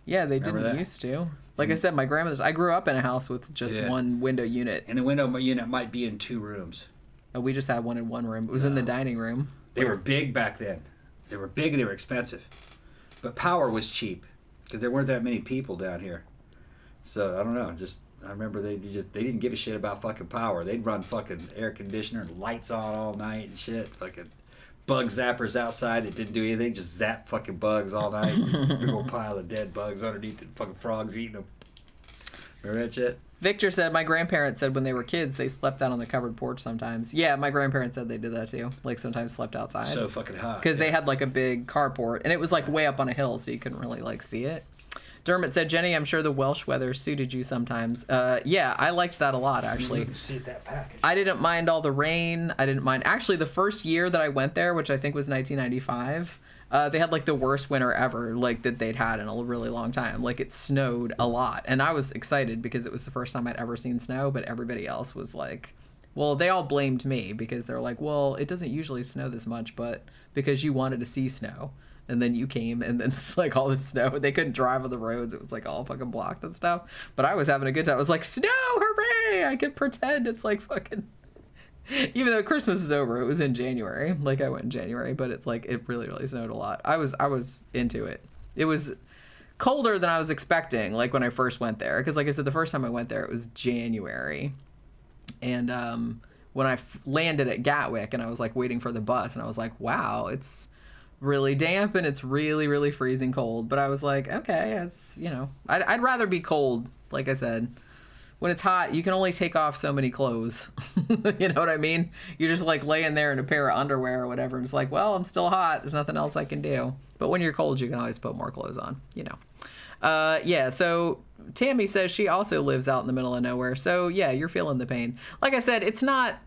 Yeah, they didn't used to. Like I said, my grandmother's... I grew up in a house with just one window unit. And the window unit might be in 2 rooms. Oh, we just had one in one room. It was in the dining room. They were big back then. They were big and they were expensive. But power was cheap because there weren't that many people down here. So, I don't know. I remember they didn't give a shit about fucking power. They'd run fucking air conditioner and lights on all night and shit. Fucking... bug zappers outside that didn't do anything, just zap fucking bugs all night. Big old pile of dead bugs underneath the fucking frogs eating them. Remember that shit? Victor said my grandparents said when they were kids they slept out on the covered porch sometimes. Yeah, my grandparents said they did that too. Like sometimes slept outside. So fucking hot. Because they had like a big carport and it was like way up on a hill so you couldn't really like see it. Dermot said, Jenny, I'm sure the Welsh weather suited you sometimes. Yeah, I liked that a lot, actually. You can see that package. I didn't mind all the rain. I didn't mind... Actually, the first year that I went there, which I think was 1995, they had, like, the worst winter ever, like, that they'd had in a really long time. Like, it snowed a lot. And I was excited because it was the first time I'd ever seen snow, but everybody else was like... Well, they all blamed me because they're like, well, it doesn't usually snow this much, but because you wanted to see snow. And then you came, and then it's like all this snow. They couldn't drive on the roads. It was like all fucking blocked and stuff. But I was having a good time. I was like, snow, hooray! I could pretend it's like fucking... Even though Christmas is over, it was in January. Like I went in January, but it's like it really, really snowed a lot. I was into it. It was colder than I was expecting. Like when I first went there, because like I said, the first time I went there, it was January, and when I landed at Gatwick, and I was like waiting for the bus, and I was like, wow, it's really damp and it's really, really freezing cold. But I was like, okay, as you know, I'd rather be cold. Like I said, when it's hot, you can only take off so many clothes. You know what I mean? You're just like laying there in a pair of underwear or whatever. And it's like, well, I'm still hot. There's nothing else I can do. But when you're cold, you can always put more clothes on, you know. Yeah, so Tammy says she also lives out in the middle of nowhere. So yeah, you're feeling the pain. Like I said, it's not,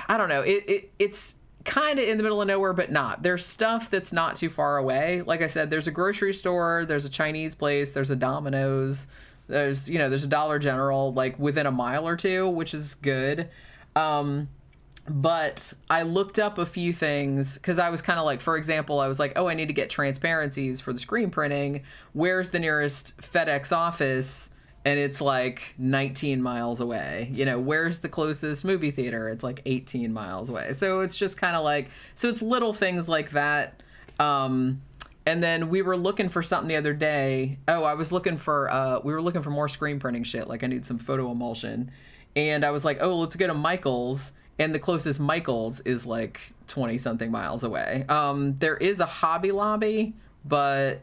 I don't know. It's kind of in the middle of nowhere, but not. There's stuff that's not too far away. Like I said, there's a grocery store, there's a Chinese place, there's a Domino's, there's a Dollar General like within a mile or two, which is good. But I looked up a few things because I was kind of like, for example, I was like, oh, I need to get transparencies for the screen printing. Where's the nearest FedEx office? And it's like 19 miles away. You know, where's the closest movie theater? It's like 18 miles away. So it's just kind of like, so it's little things like that. And then we were looking for something the other day. Oh, I was looking for, we were looking for more screen printing shit. Like I need some photo emulsion. And I was like, oh, let's go to Michael's. And the closest Michael's is like 20 something miles away. There is a Hobby Lobby, but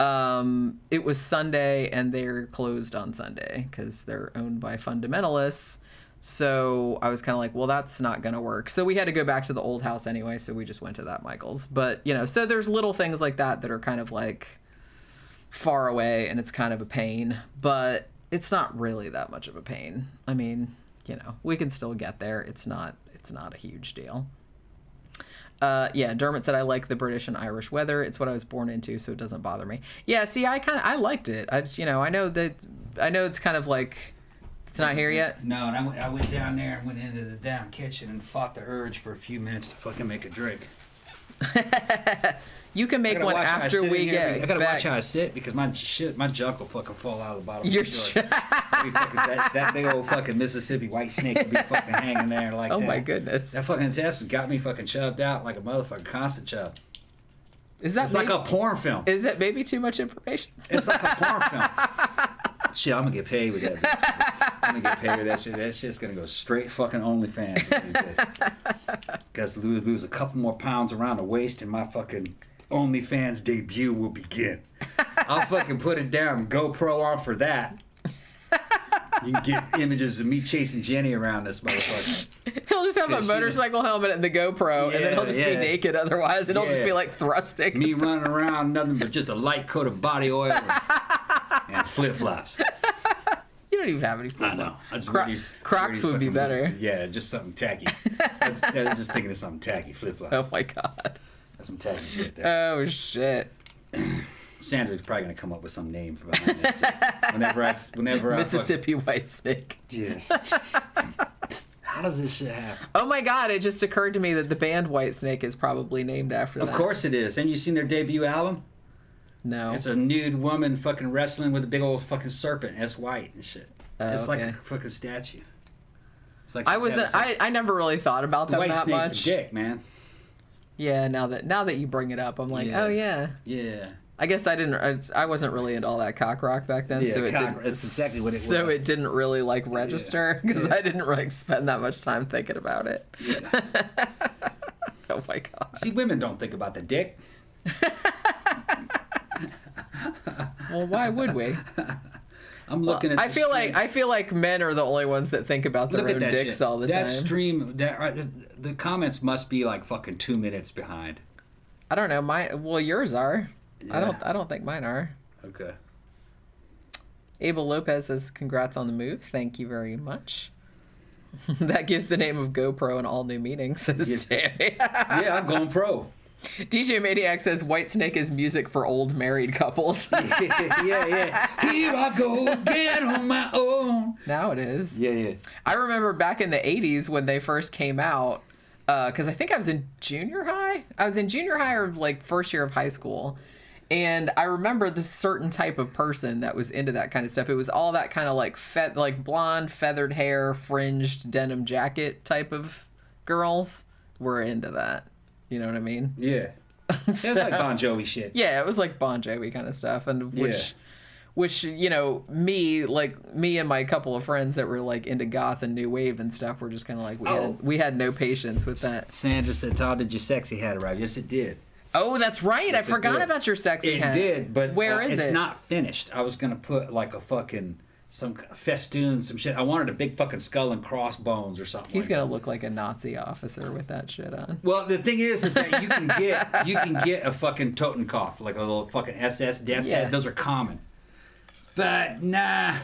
it was Sunday and they're closed on Sunday because they're owned by fundamentalists. So I was kind of like, well, that's not going to work. So we had to go back to the old house anyway. So we just went to that Michael's. But, you know, so there's little things like that that are kind of like far away and it's kind of a pain. But it's not really that much of a pain. I mean, you know, we can still get there. It's not a huge deal. Yeah, Dermot said, I like the British and Irish weather. It's what I was born into, so it doesn't bother me. Yeah, see, I liked it. I just, you know, I know it's kind of like, it's not here yet. No, and I went down there and went into the damn kitchen and fought the urge for a few minutes to fucking make a drink. You can make one after we get back. I gotta watch how I sit because my junk will fucking fall out of the bottom of the drawer. That big old fucking Mississippi white snake will be fucking hanging there like that. Oh my goodness. That fucking test has got me fucking chubbed out like a motherfucking constant chub. It's like a porn film. Is that maybe too much information? It's like a porn film. Shit, I'm gonna get paid with that bitch. I'm gonna get paid with that shit. That shit's gonna go straight fucking OnlyFans. Because lose a couple more pounds around the waist and my fucking OnlyFans debut will begin. I'll fucking put it down, GoPro on for that. You can get images of me chasing Jenny around this motherfucker. He'll just have a motorcycle helmet and the GoPro, and then he'll just be naked otherwise, and he'll just be like thrusting. Me running around, nothing but just a light coat of body oil and flip-flops. You don't even have any flip-flops. I know. Crocs would be better. Yeah, just something tacky. I was just thinking of something tacky, flip-flops. Oh my God. That's some tacky shit there. Oh shit. Sandra's probably gonna come up with some name for behind it. Whenever Mississippi Whitesnake. Yes. How does this shit happen? Oh my God! It just occurred to me that the band Whitesnake is probably named after that. Of course it is. Have you seen their debut album? No. It's a nude woman fucking wrestling with a big old fucking serpent. And it's white and shit. It's like a fucking statue. It's like I never really thought about them that much. Whitesnake's a dick, man. Yeah. Now that you bring it up, I'm like, oh yeah. Yeah. I guess I wasn't really into all that cock rock back then, so that's exactly what it was. So it didn't really like register because I didn't like spend that much time thinking about it. Yeah. Oh my God. See, women don't think about the dick. Well, why would we? I'm looking at. I feel like men are the only ones that think about their own dicks shit. all the time. The comments must be like fucking 2 minutes behind. I don't know. Yours are. Yeah. I don't think mine are. Okay. Abel Lopez says, "Congrats on the move. Thank you very much." That gives the name of GoPro an all new meaning. Says Sammy. Yeah, I'm going pro. DJ Maniac says Whitesnake is music for old married couples. yeah. Here I go again on my own. Now it is. Yeah. I remember back in the 80s when they first came out, because I think I was in junior high. I was in junior high or like first year of high school. And I remember the certain type of person that was into that kind of stuff. It was all that kind of like blonde, feathered hair, fringed denim jacket type of girls were into that. You know what I mean? Yeah. It was like Bon Jovi shit. Yeah, it was like Bon Jovi kind of stuff. And which, you know, me and my couple of friends that were like into goth and new wave and stuff were just kind of like, we had no patience with that. Sandra said, "Tom, did your sexy hat arrive?" Yes, it did. Oh, that's right. Yes, I forgot about your sexy hat. It did, but where is it? It's not finished. I was going to put like a fucking, some festoon, some shit. I wanted a big fucking skull and crossbones or something. He's going to look like a Nazi officer with that shit on. Well, the thing is that you can get a fucking Totenkopf, like a little fucking SS death's head. Those are common. But nah,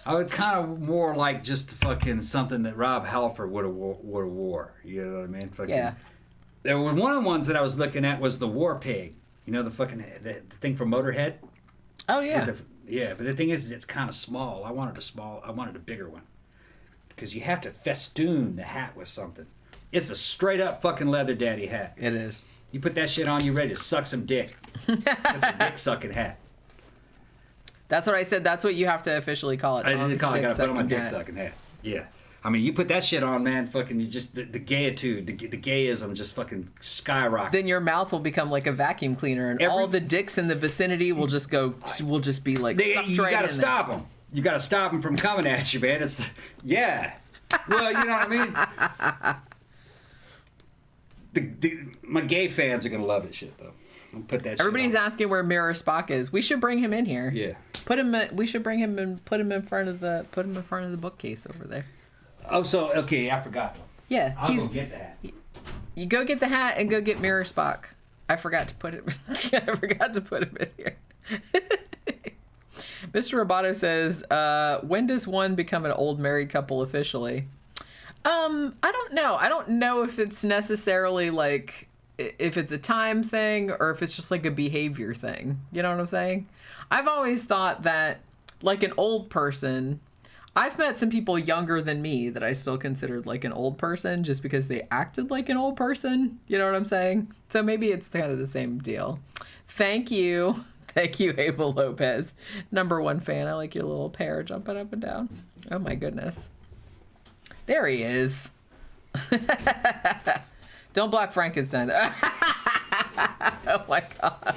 I would kind of more like just fucking something that Rob Halford would have wore. You know what I mean? Fucking, yeah. There were one of the ones that I was looking at was the War Pig. You know, the fucking the thing from Motorhead. Oh yeah. But the thing is it's kind of small. I wanted a bigger one because you have to festoon the hat with something. It's a straight up fucking leather daddy hat. It is. You put that shit on, you ready to suck some dick. It's a dick sucking hat. That's what I said. That's what you have to officially call it. I gotta put on my dick sucking hat. Yeah. I mean, you put that shit on, man, fucking, you just, the gayitude, the gayism just fucking skyrockets. Then your mouth will become like a vacuum cleaner, and all the dicks in the vicinity will just be like, you gotta stop them. You gotta stop them from coming at you, man. It's, yeah. Well, you know what I mean? My gay fans are gonna love this shit, though. I'll put that shit Everybody's asking where Mirror Spock is. We should bring him in here. Yeah. We should bring him and put him in front of the bookcase over there. Oh, so, okay, I forgot. Yeah. I'll go get the hat. You go get the hat and go get Mirror Spock. I forgot to put it him in here. Mr. Roboto says, when does one become an old married couple officially? I don't know. I don't know if it's necessarily like, if it's a time thing or if it's just like a behavior thing. You know what I'm saying? I've always thought that like an old person, I've met some people younger than me that I still considered like an old person just because they acted like an old person. You know what I'm saying? So maybe it's kind of the same deal. Thank you. Thank you, Abel Lopez. #1 fan. I like your little pear jumping up and down. Oh my goodness. There he is. Don't block Frankenstein. Oh my God.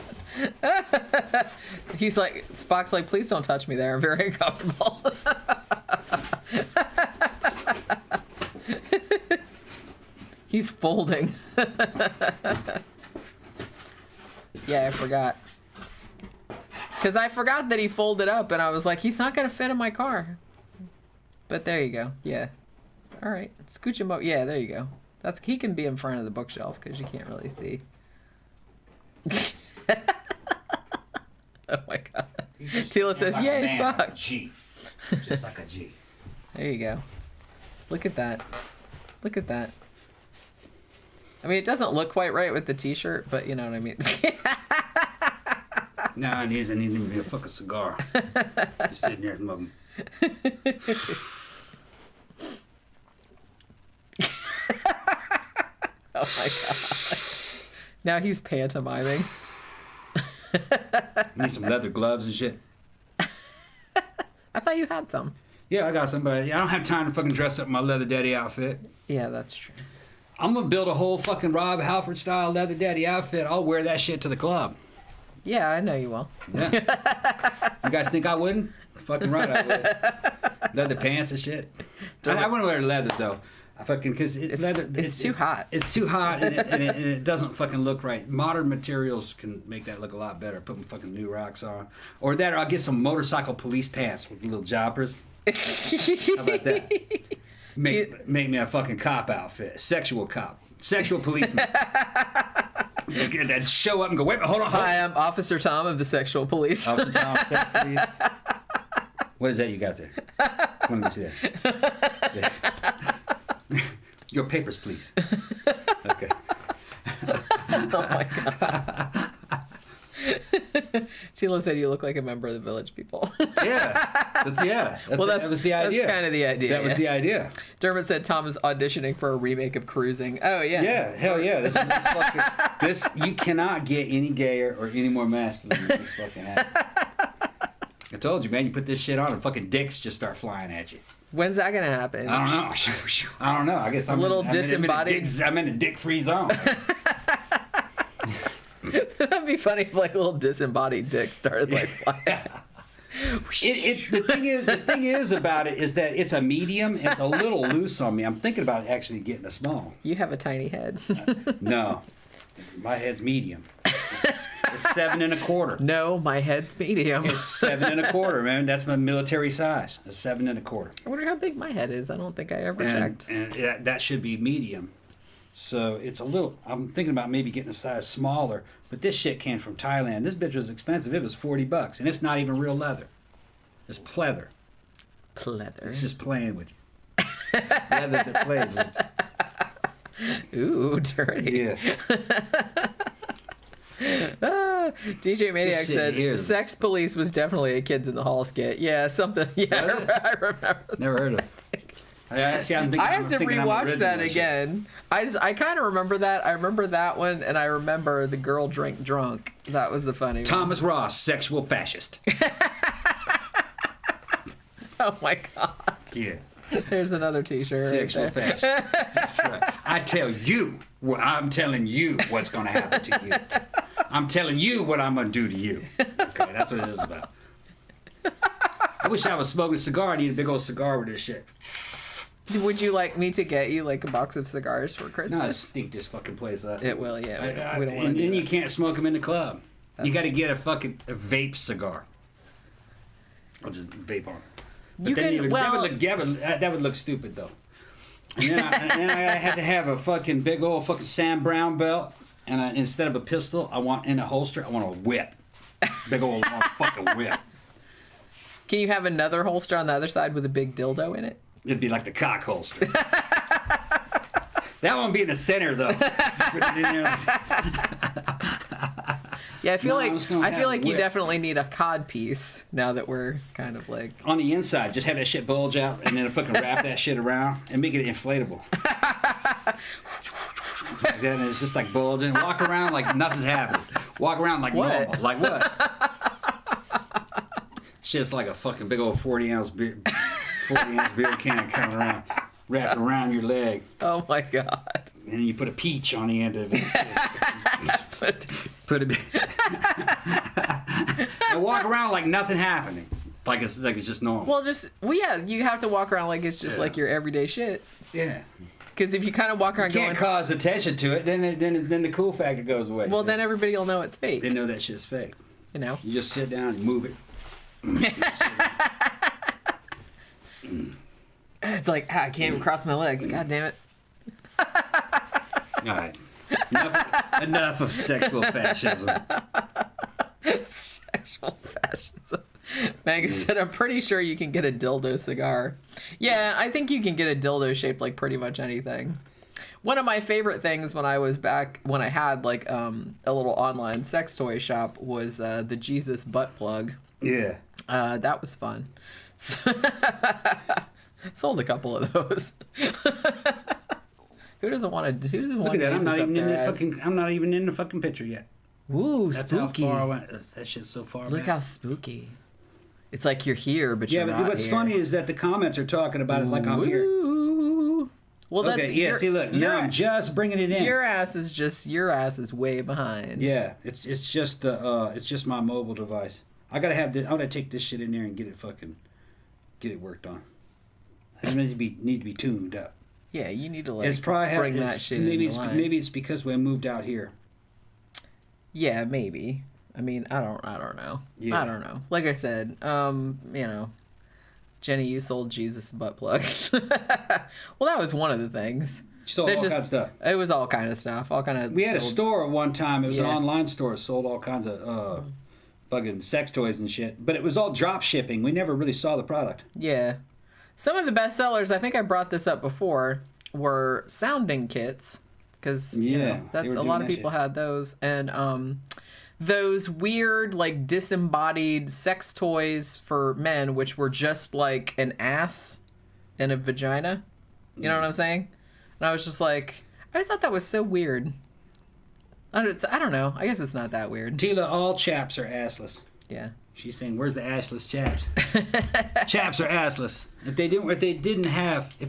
He's like, Spock's like, please don't touch me there. I'm very uncomfortable. He's folding. Yeah, I forgot. Because I forgot that he folded up, and I was like, he's not going to fit in my car. But there you go. Yeah. All right. Scooch him up. Yeah, there you go. He can be in front of the bookshelf because you can't really see. Oh my god. Tila says, like yay, a man, Spock. like a G. Just like a G. There you go. Look at that. Look at that. I mean, it doesn't look quite right with the t-shirt, but you know what I mean. No, it needs to be a fucking cigar. You're sitting there smoking. Oh my god. Now he's pantomiming. Need some leather gloves and shit. I thought you had some. Yeah, I got some, but I don't have time to fucking dress up in my leather daddy outfit. Yeah, that's true. I'm gonna build a whole fucking Rob Halford style leather daddy outfit. I'll wear that shit to the club. Yeah, I know you will. Yeah. You guys think I wouldn't? Fucking right, I would. Leather pants and shit. I wouldn't wear leather though. I fucking because it's too hot. It's too hot and it doesn't fucking look right. Modern materials can make that look a lot better. Put some fucking new rocks on, or I'll get some motorcycle police pants with little jobbers. How about that? Make me a fucking cop outfit, sexual policeman. That show up and go, wait, hold on. Hi, I'm Officer Tom of the Sexual Police. Officer Tom, Sex Police. What is that you got there? Let me see that. Your papers, please. Okay. Oh my god. Sheila said you look like a member of the Village People. Yeah. Well, that was the idea. That's kind of the idea. That was the idea. Dermot said Tom is auditioning for a remake of Cruising. Oh, yeah. Yeah, hell yeah. This you cannot get any gayer or any more masculine than this fucking act. I told you, man, you put this shit on and fucking dicks just start flying at you. When's that going to happen? I don't know. I guess I'm disembodied. I'm in a dick-free zone. That'd be funny if like a little disembodied dick started like flying. The thing is about it is that it's a medium. It's a little loose on me. I'm thinking about actually getting a small. You have a tiny head. No, my head's medium. It's 7 1/4. No, my head's medium. It's 7 1/4, man. That's my military size. It's 7 1/4. I wonder how big my head is. I don't think I ever checked. And that should be medium. So it's a little. I'm thinking about maybe getting a size smaller. But this shit came from Thailand. This bitch was expensive. It was $40, and it's not even real leather. It's pleather. Pleather. It's just playing with you. Leather that plays with you. Ooh, dirty. Yeah. DJ Maniac said Sex Police was definitely a Kids in the Hall skit. Yeah, something. Yeah, I remember. Never heard of it. I have to rewatch that again. I kind of remember that. I remember that one, and I remember the girl drunk. That was the funny one. Thomas Ross, sexual fascist. Oh my god. Yeah. There's another T-shirt. Sexual right there. fascist. That's right. I'm telling you what's going to happen to you. I'm telling you what I'm going to do to you. Okay, that's what it is about. I wish I was smoking a cigar. I need a big old cigar with this shit. Would you like me to get you like a box of cigars for Christmas? No, stink this fucking place up. It will, yeah. We don't want to. And then you can't smoke them in the club. You got to get a vape cigar. I'll just vape on it. But that would look stupid though. And then I had to have a fucking big old fucking Sam Brown belt, and instead of a pistol, I want in a holster. I want a whip, big old long fucking whip. Can you have another holster on the other side with a big dildo in it? It'd be like the cock holster. That won't be in the center though. Put it in there. Yeah, I feel like you definitely need a cod piece now that we're kind of like on the inside. Just have that shit bulge out, and then fucking wrap that shit around and make it inflatable. Then it's just like bulging. Walk around like nothing's happening. Walk around like normal. Like what? Shit's like a fucking big old 40-ounce beer can coming around, wrapped around your leg. Oh my god! And then you put a peach on the end of it. Put it. And walk around like nothing happening, like it's just normal. Yeah, you have to walk around like it's just like your everyday shit. Yeah. Because if you kind of walk around, you can't cause attention to it, then the cool factor goes away. Well, then everybody will know it's fake. They know that shit's fake. You know. You just sit down and move it. It's like, I can't even cross my legs. God damn it. All right. Enough of sexual fascism. Sexual fascism. Maggie said, I'm pretty sure you can get a dildo cigar. Yeah, I think you can get a dildo shaped like pretty much anything. One of my favorite things when I was back, when I had like a little online sex toy shop, was the Jesus butt plug. Yeah. That was fun. Sold a couple of those. Who doesn't want to? Who doesn't want Look at that! Jesus I'm not even in the fucking picture yet. Ooh, That's spooky! how far I went. That shit's so far. Look back. how spooky! It's like you're here, but you're not what's here. funny is that the comments are talking about it like I'm here. Well, that's Okay, yeah. See, look, now I'm just bringing it in. Your ass is way behind. Yeah, it's just my mobile device. I gotta take this shit in there and get it worked on. It needs to be tuned up. Yeah, you need to bring that shit maybe into line. Maybe it's because we moved out here. Yeah, maybe. I mean, I don't know. Yeah. I don't know. Like I said, Jenny, you sold Jesus butt plugs. Well, that was one of the things. She sold all kinds of stuff. It was all kind of stuff. All kind of. We had a store at one time. It was an online store. It sold all kinds of fucking sex toys and shit. But it was all drop shipping. We never really saw the product. Yeah. Some of the best sellers, I think I brought this up before, were sounding kits. Because, that's a lot of people had those. And those weird, like, disembodied sex toys for men, which were just like an ass and a vagina. You know what I'm saying? And I was just like, I just thought that was so weird. I don't know. I guess it's not that weird. Tila, all chaps are assless. Yeah. She's saying, "Where's the assless chaps?" Chaps are assless. If they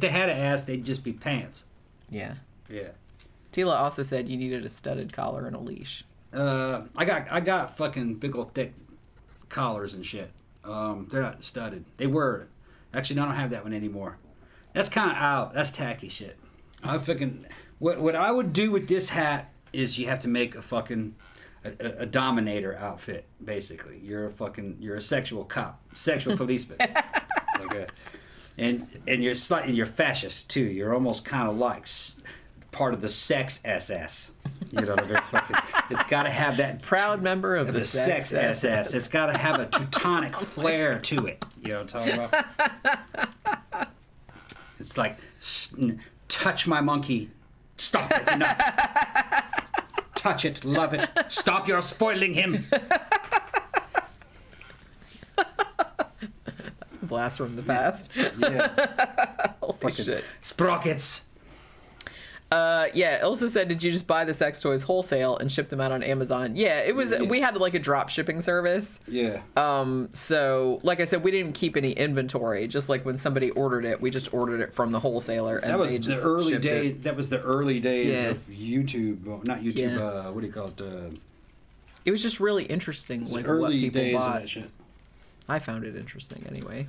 had an ass, they'd just be pants. Yeah. Yeah. Tila also said you needed a studded collar and a leash. I got fucking big old thick collars and shit. They're not studded. They were. Actually, no, I don't have that one anymore. That's kind of out. That's tacky shit. I fucking what I would do with this hat is you have to make a fucking a dominator outfit. Basically, you're a sexual cop, sexual policeman. Okay, and you're fascist too. You're almost kind of like part of the sex SS. You know, it's got to have that proud member of the sex SS. It's got to have a Teutonic flair to it. You know what I'm talking about? It's like, touch my monkey. Stop, that's enough. Touch it, love it. Stop, you're spoiling him. That's a blast from the past. Yeah. Holy shit. Sprockets. Yeah, Ilse said, did you just buy the sex toys wholesale and ship them out on Amazon? Yeah, it was. Yeah. We had like a drop shipping service. Yeah. So, like I said, we didn't keep any inventory. Just like when somebody ordered it, we just ordered it from the wholesaler. And that was they the just early shipped days. it. That was the early days of YouTube. Well, not YouTube. Yeah. What do you call it? It was just really interesting, like early what people days bought. Of that shit. I found it interesting anyway.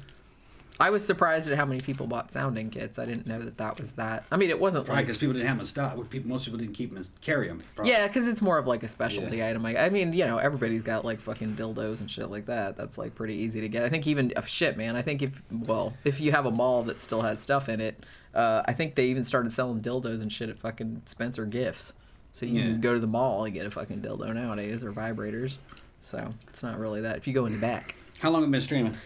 I was surprised at how many people bought sounding kits. I didn't know that was that. I mean, it wasn't probably like... because people didn't have them in stock. Most people didn't keep them and carry them. Probably. Yeah, because it's more of like a specialty item. I mean, everybody's got like fucking dildos and shit like that. That's like pretty easy to get. I think even... shit, man. I think if you have a mall that still has stuff in it, I think they even started selling dildos and shit at fucking Spencer Gifts. So you can go to the mall and get a fucking dildo nowadays, or vibrators. So it's not really that. If you go in the back. How long have you been streaming?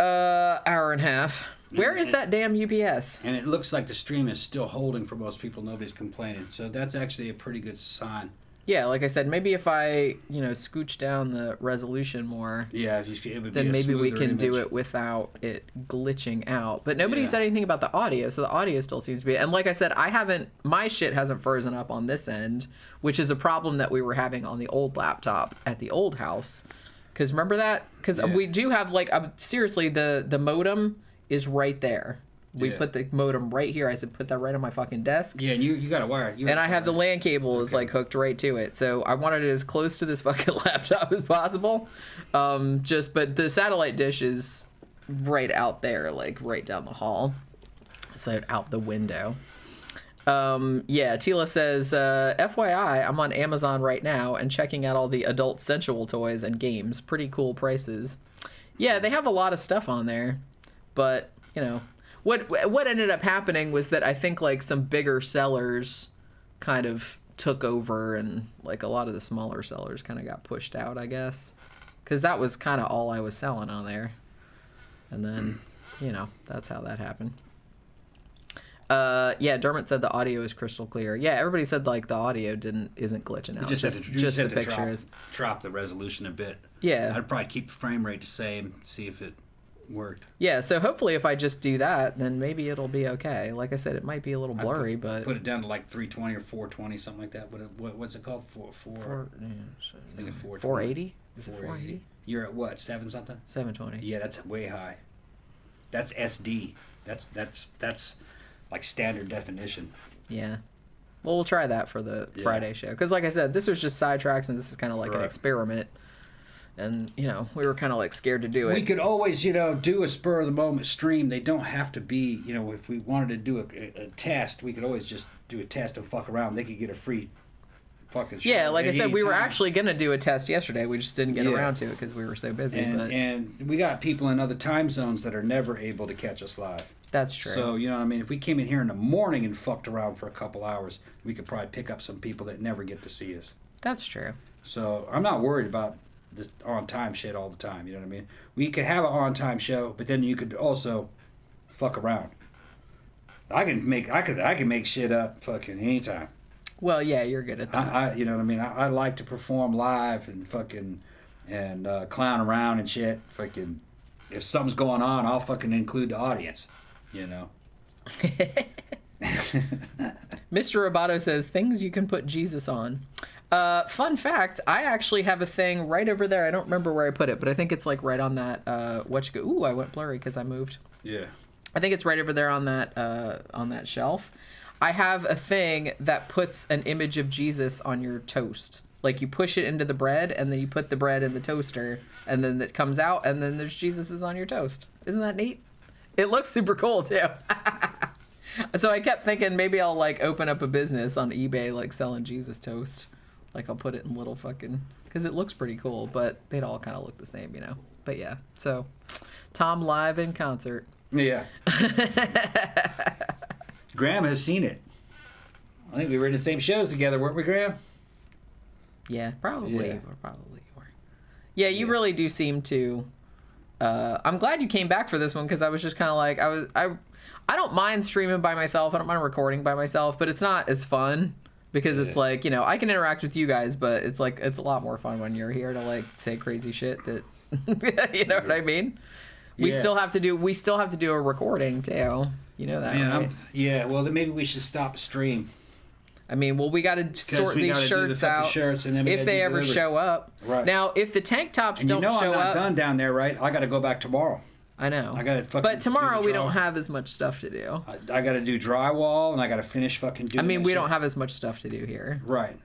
Hour and a half. Where is that damn UPS? And it looks like the stream is still holding for most people. Nobody's complaining. So that's actually a pretty good sign. Yeah, like I said, maybe if I, scooch down the resolution more, yeah, it would then be maybe we can image. do it without it glitching out. But nobody said anything about the audio, so the audio still seems to be... And like I said, my shit hasn't frozen up on this end, which is a problem that we were having on the old laptop at the old house. Because remember that? Because we do have, seriously, the modem is right there. We put the modem right here. I said, put that right on my fucking desk. Yeah, and you got a wire. And I have the LAN cable is hooked right to it. So I wanted it as close to this fucking laptop as possible. But the satellite dish is right out there, right down the hall. So out the window. Tila says, FYI, I'm on Amazon right now and checking out all the adult sensual toys and games. Pretty cool prices. Yeah, they have a lot of stuff on there. But, what ended up happening was that I think like some bigger sellers kind of took over, and like a lot of the smaller sellers kind of got pushed out, I guess, because that was kind of all I was selling on there. And then, that's how that happened. Yeah, Dermot said the audio is crystal clear. Yeah, everybody said like the audio isn't glitching out. Just the picture is drop the resolution a bit. Yeah, I'd probably keep the frame rate the same, see if it worked. Yeah, so hopefully if I just do that, then maybe it'll be okay. Like I said, it might be a little blurry, but put it down to like 320 or 420, something like that. What's it called? I think it's 420. 480. Is it 480? You're at what? 7 something? 720. Yeah, that's way high. That's SD. That's like standard definition. Yeah. Well, we'll try that for the Friday show. Because like I said, this was just Sidetracks, and this is kind of like an experiment. And, we were kind of like scared to do it. We could always, do a spur of the moment stream. They don't have to be, if we wanted to do a test, we could always just do a test and fuck around. They could get a free fucking show. Yeah, like I said, we were actually going to do a test yesterday. We just didn't get around to it because we were so busy. And we got people in other time zones that are never able to catch us live. That's true. So, you know what I mean? If we came in here in the morning and fucked around for a couple hours, we could probably pick up some people that never get to see us. That's true. So I'm not worried about this on-time shit all the time, you know what I mean? We could have an on-time show, but then you could also fuck around. I can make shit up fucking anytime. Well, yeah, you're good at that. You know what I mean? I like to perform live and fucking clown around and shit. Fucking, if something's going on, I'll fucking include the audience, Mr. Roboto says things you can put Jesus on. Fun fact, I actually have a thing right over there. I don't remember where I put it, but I think it's like right on that, ooh, I went blurry because I moved. Yeah. I think it's right over there on that shelf. I have a thing that puts an image of Jesus on your toast. Like you push it into the bread, and then you put the bread in the toaster, and then it comes out, and then there's Jesus's on your toast. Isn't that neat? It looks super cool too. So I kept thinking maybe I'll like open up a business on eBay like selling Jesus toast. Like I'll put it in little fucking, because it looks pretty cool, but they'd all kind of look the same, But yeah, so Tom live in concert. Yeah. Graham has seen it. I think we were in the same shows together, weren't we, Graham? Yeah, probably. Yeah. Probably were. Yeah, you really do seem to. I'm glad you came back for this one, because I was just kind of like, I don't mind streaming by myself. I don't mind recording by myself, but it's not as fun. Because it's like, I can interact with you guys, but it's like, it's a lot more fun when you're here to like say crazy shit that, you know what I mean? We still have to do a recording too. You know that, right? Well, then maybe we should stop a stream. I mean, well, we got to sort these shirts out and then if they ever show up. Right. Now, if the tank tops don't show up. I'm not done down there, right? I got to go back tomorrow. I know. I gotta fucking. But tomorrow we don't have as much stuff to do. I got to do drywall, and I got to finish fucking doing. I mean, we don't have as much stuff to do here. Right.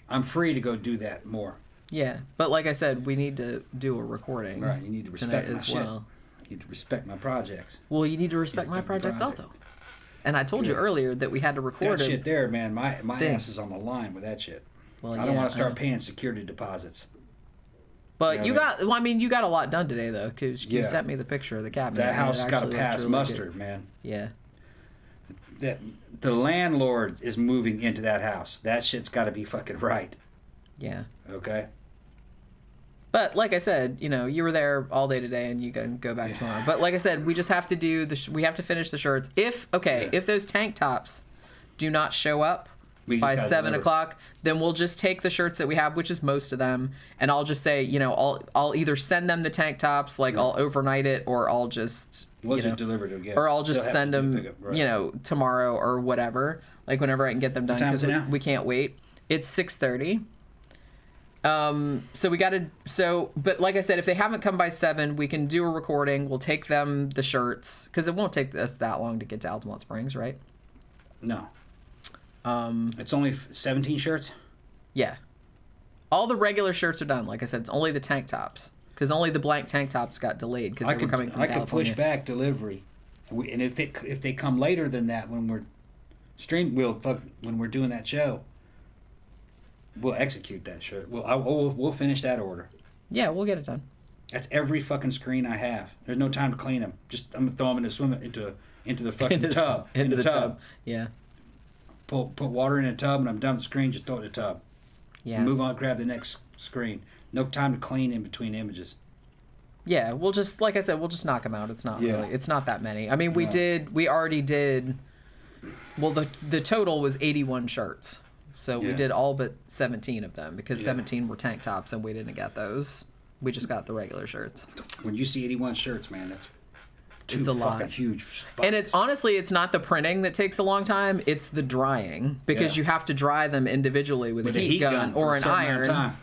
I'm free to go do that more. Yeah, but like I said, we need to do a recording. Right. You need to respect my shit. Well. You need to respect my projects. Well, you need to respect my projects also. And I told you earlier that we had to record that shit there, man. My ass is on the line with that shit. Well, I don't want to start paying security deposits. But you got a lot done today, though, because you sent me the picture of the cabinet. That house got to pass muster, man. Yeah. The landlord is moving into that house. That shit's got to be fucking right. Yeah. Okay? But like I said, you were there all day today, and you can go back tomorrow. But like I said, we just have to do we have to finish the shirts. If those tank tops do not show up by 7 o'clock, then we'll just take the shirts that we have, which is most of them, and I'll just say, I'll either send them the tank tops, like I'll overnight it, or I'll just just deliver it again, or I'll just send them, tomorrow or whatever, like whenever I can get them done, because we can't wait. It's 6:30. But like I said, if they haven't come by 7, we can do a recording. We'll take them the shirts, because it won't take us that long to get to Altamont Springs, right? No. It's only 17 shirts? Yeah. All the regular shirts are done. Like I said, it's only the tank tops. Because only the blank tank tops got delayed because they were coming from California. I could push back delivery. And if they come later than that when we're when we're doing that show, we'll execute that shirt. We'll finish that order. Yeah, we'll get it done. That's every fucking screen I have. There's no time to clean them. I'm going to throw them into into the fucking tub. Into the tub. Yeah. Put water in a tub, and I'm done with the screen. Just throw it in the tub. Yeah. And move on. Grab the next screen. No time to clean in between images. Yeah, we'll just, like I said, we'll just knock them out. It's not really, it's not that many. I mean, we already did, well, the total was 81 shirts. So we did all but 17 of them because 17 were tank tops and we didn't get those. We just got the regular shirts. When you see 81 shirts, man, that's it's a lot. Huge spots. And honestly, it's not the printing that takes a long time. It's the drying because you have to dry them individually with a heat gun or an iron.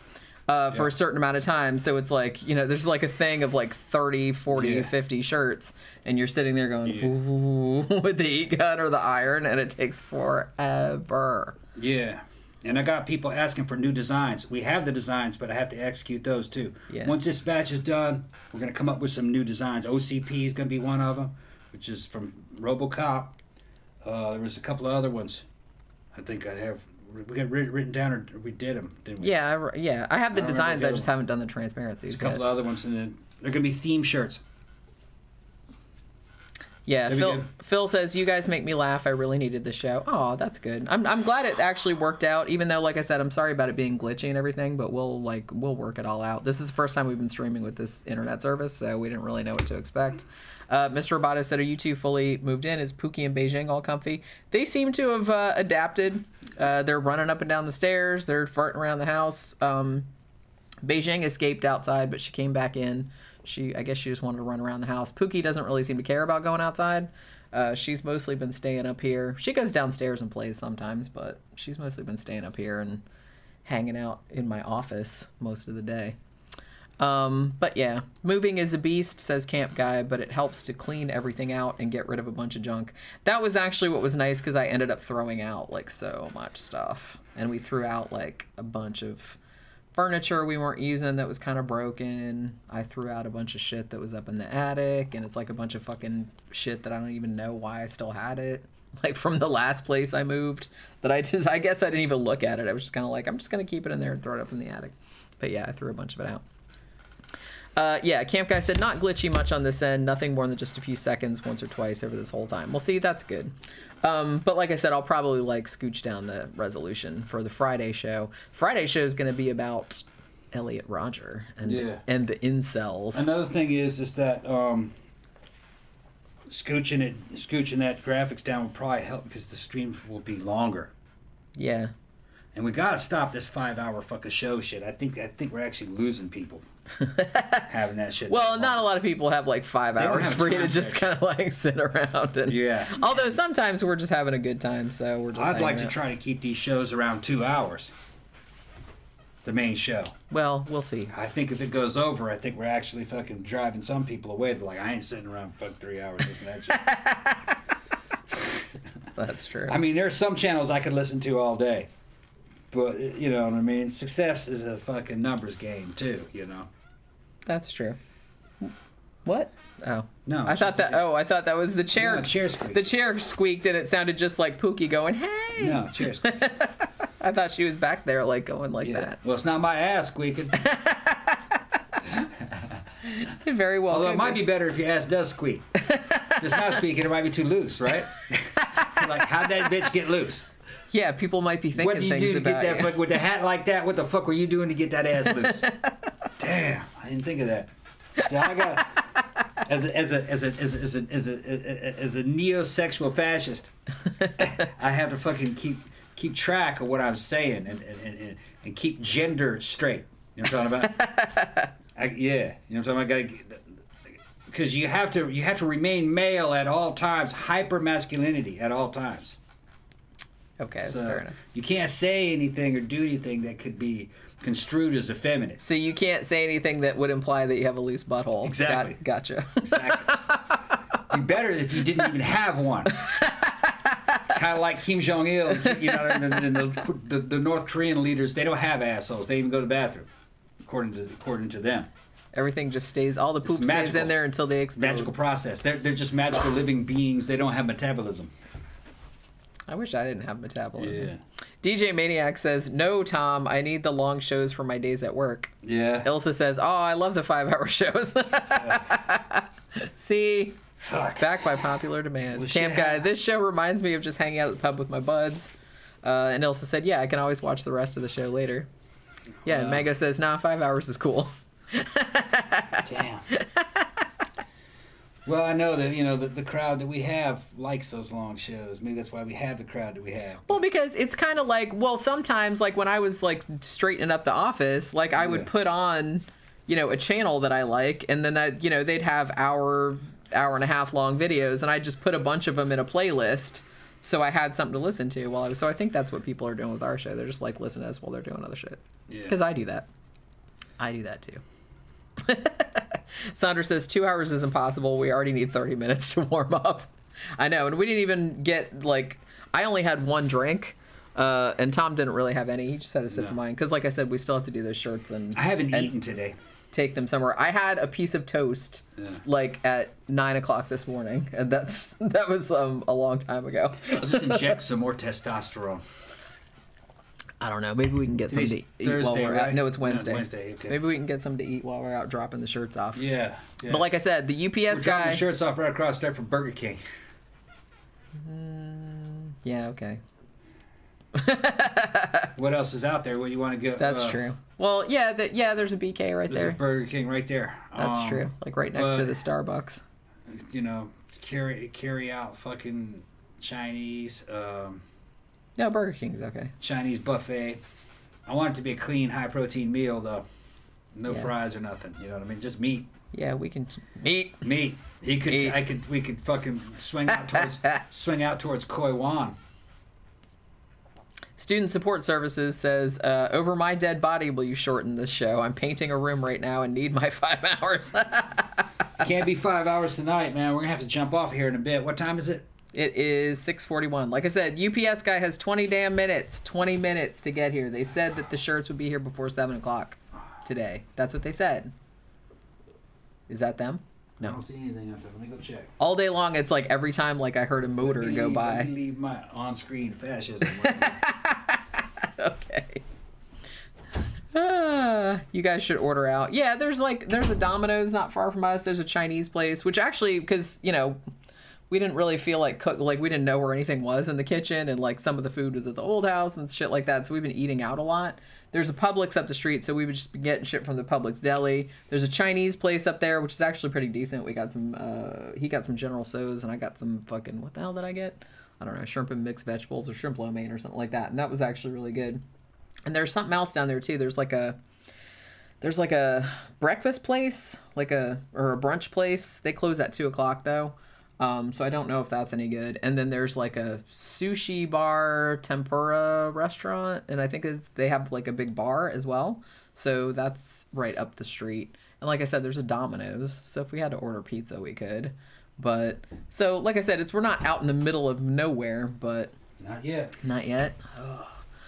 For a certain amount of time. So it's like, you know, there's like a thing of like 30, 40, 50 shirts, and you're sitting there going, ooh, with the heat gun or the iron, and it takes forever. Yeah. And I got people asking for new designs. We have the designs, but I have to execute those too. Yeah. Once this batch is done, we're going to come up with some new designs. OCP is going to be one of them, which is from RoboCop. There was a couple of other ones. I think I have. We got written down, or we did them, didn't we? Yeah. I have the designs. I just haven't done the transparencies. There's a couple of other ones, and then they're going to be theme shirts. Yeah, Phil says, you guys make me laugh. I really needed the show. Oh, that's good. I'm glad it actually worked out, even though, like I said, I'm sorry about it being glitchy and everything, but we'll work it all out. This is the first time we've been streaming with this internet service, so we didn't really know what to expect. Mr. Roboto said, are you two fully moved in? Is Pookie and Beijing all comfy? They seem to have adapted. They're running up and down the stairs. They're farting around the house. Beijing escaped outside, but she came back in. I guess she just wanted to run around the house. Pookie doesn't really seem to care about going outside. She's mostly been staying up here. She goes downstairs and plays sometimes, but she's mostly been staying up here and hanging out in my office most of the day. But yeah, moving is a beast, says Camp Guy, but it helps to clean everything out and get rid of a bunch of junk. That was actually what was nice because I ended up throwing out like so much stuff. And we threw out like a bunch of furniture we weren't using that was kind of broken. I threw out a bunch of shit that was up in the attic, and it's like a bunch of fucking shit that I don't even know why I still had it. Like from the last place I moved that I guess I didn't even look at it. I was just kind of like, I'm just going to keep it in there and throw it up in the attic. But yeah, I threw a bunch of it out. Yeah, Camp Guy said, not glitchy much on this end. Nothing more than just a few seconds once or twice over this whole time. Well, see, that's good. But like I said, I'll probably like scooch down the resolution for the Friday show. Friday show is going to be about Elliot Rodger and the incels. Another thing is that scooching that graphics down will probably help because the stream will be longer. Yeah. And we got to stop this 5-hour fucking show shit. I think we're actually losing people. Having that shit. Well, not a lot of people have like 5 hours free to just kind of like sit around. And, although sometimes we're just having a good time, so we're just. I'd like to try to keep these shows around 2 hours. The main show. Well, we'll see. I think if it goes over, I think we're actually fucking driving some people away. They're like, I ain't sitting around for 3 hours listening to that shit. That's true. I mean, there's some channels I could listen to all day. But, you know what I mean? Success is a fucking numbers game, too, you know? That's true. What? Oh. No. I thought that was the chair. No, chair squeaked. The chair squeaked and it sounded just like Pookie going, hey! No, chair squeaked. I thought she was back there like going like that. Well, it's not my ass squeaking. Very well. Although it might be better if your ass does squeak. If it's not squeaking, it might be too loose, right? Like, how'd that bitch get loose? Yeah, people might be thinking what did you things do to about get that with the hat like that? What the fuck were you doing to get that ass loose? Damn, I didn't think of that. See, I got as a neo-sexual fascist, I have to fucking keep track of what I'm saying and keep gender straight. You know what I'm talking about? You know what I'm talking about? Because you have to remain male at all times, hyper masculinity at all times. Okay, that's fair enough. You can't say anything or do anything that could be construed as effeminate. So you can't say anything that would imply that you have a loose butthole. Exactly. Gotcha. Exactly. Be better if you didn't even have one. Kind of like Kim Jong-il, you know, and the North Korean leaders, they don't have assholes. They even go to the bathroom, according to them. Everything just stays, all the poop stays in there until they explode. Magical process. They're just magical living beings. They don't have metabolism. I wish I didn't have metabolism. Yeah. DJ Maniac says, no, Tom, I need the long shows for my days at work. Yeah. Ilse says, oh, I love the 5-hour shows. See? Fuck. Back by popular demand. Well, Camp shit. Guy. This show reminds me of just hanging out at the pub with my buds. And Ilse said, yeah, I can always watch the rest of the show later. Yeah, and Mango says, nah, 5 hours is cool. Damn. Well, I know that, the crowd that we have likes those long shows. Maybe that's why we have the crowd that we have. Well, because it's kind of like, sometimes, like, when I was, like, straightening up the office, like, I would put on, a channel that I like, and then, they'd have hour and a half long videos, and I just put a bunch of them in a playlist, so I had something to listen to while I was... So I think that's what people are doing with our show. They're just, like, listening to us while they're doing other shit. Yeah. Because I do that. I do that, too. Sandra says 2 hours is impossible. We already need 30 minutes to warm up. I know, and we didn't even get, like... I only had one drink, and Tom didn't really have any. He just had a sip of mine. Because, like I said, we still have to do those shirts and... I haven't eaten today. Take them somewhere. I had a piece of toast, like, at 9 o'clock this morning. And that was a long time ago. I'll just inject some more testosterone. I don't know. Maybe we can get some to eat while we're out. No, it's Wednesday. No, Wednesday, okay. Maybe we can get some to eat while we're out dropping the shirts off. Yeah. But like I said, the UPS we're guy... dropping the shirts off right across there from Burger King. Yeah, okay. What else is out there? What do you want to go? That's true. Well, yeah, there's a BK right there. There's a Burger King right there. That's true. Like right next to the Starbucks. Carry out fucking Chinese... No, Burger King's okay. Chinese buffet. I want it to be a clean, high-protein meal, though. No fries or nothing. You know what I mean? Just meat. Yeah, we can... Meat. We could fucking swing out towards Koi Wan. Student Support Services says, over my dead body will you shorten this show? I'm painting a room right now and need my 5 hours. Can't be 5 hours tonight, man. We're going to have to jump off here in a bit. What time is it? It is 6:41. Like I said, UPS guy has 20 damn minutes. 20 minutes to get here. They said that the shirts would be here before 7 o'clock today. That's what they said. Is that them? No. I don't see anything out there. Let me go check. All day long, it's like every time like I heard a motor go by. Let me leave my on-screen fascism. Okay. You guys should order out. Yeah, there's a Domino's not far from us. There's a Chinese place, which actually, because, we didn't really feel like we didn't know where anything was in the kitchen, and like some of the food was at the old house and shit like that, so we've been eating out a lot. There's a Publix up the street, so we would just be getting shit from the Publix deli. There's a Chinese place up there, which is actually pretty decent. We got some, he got some General Tso's, and I got some fucking, what the hell did I get? I don't know, shrimp and mixed vegetables or shrimp lo mein or something like that, and that was actually really good. And there's something else down there too. There's like a breakfast place, or a brunch place. They close at 2 o'clock though. So I don't know if that's any good. And then there's like a sushi bar, tempura restaurant, and I think they have like a big bar as well. So that's right up the street. And like I said, there's a Domino's. So if we had to order pizza, we could. But so like I said, we're not out in the middle of nowhere, but not yet. Not yet. Oh.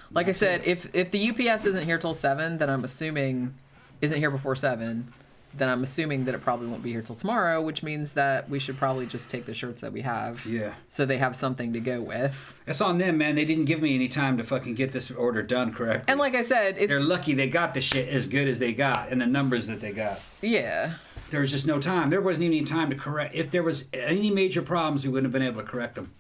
Like I said, if the UPS isn't here till 7, then I'm assuming isn't here before 7. Then I'm assuming that it probably won't be here till tomorrow, which means that we should probably just take the shirts that we have. Yeah. So they have something to go with. That's on them, man. They didn't give me any time to fucking get this order done correctly. And like I said, they're lucky they got the shit as good as they got and the numbers that they got. Yeah. There was just no time. There wasn't even any time to correct. If there was any major problems, we wouldn't have been able to correct them.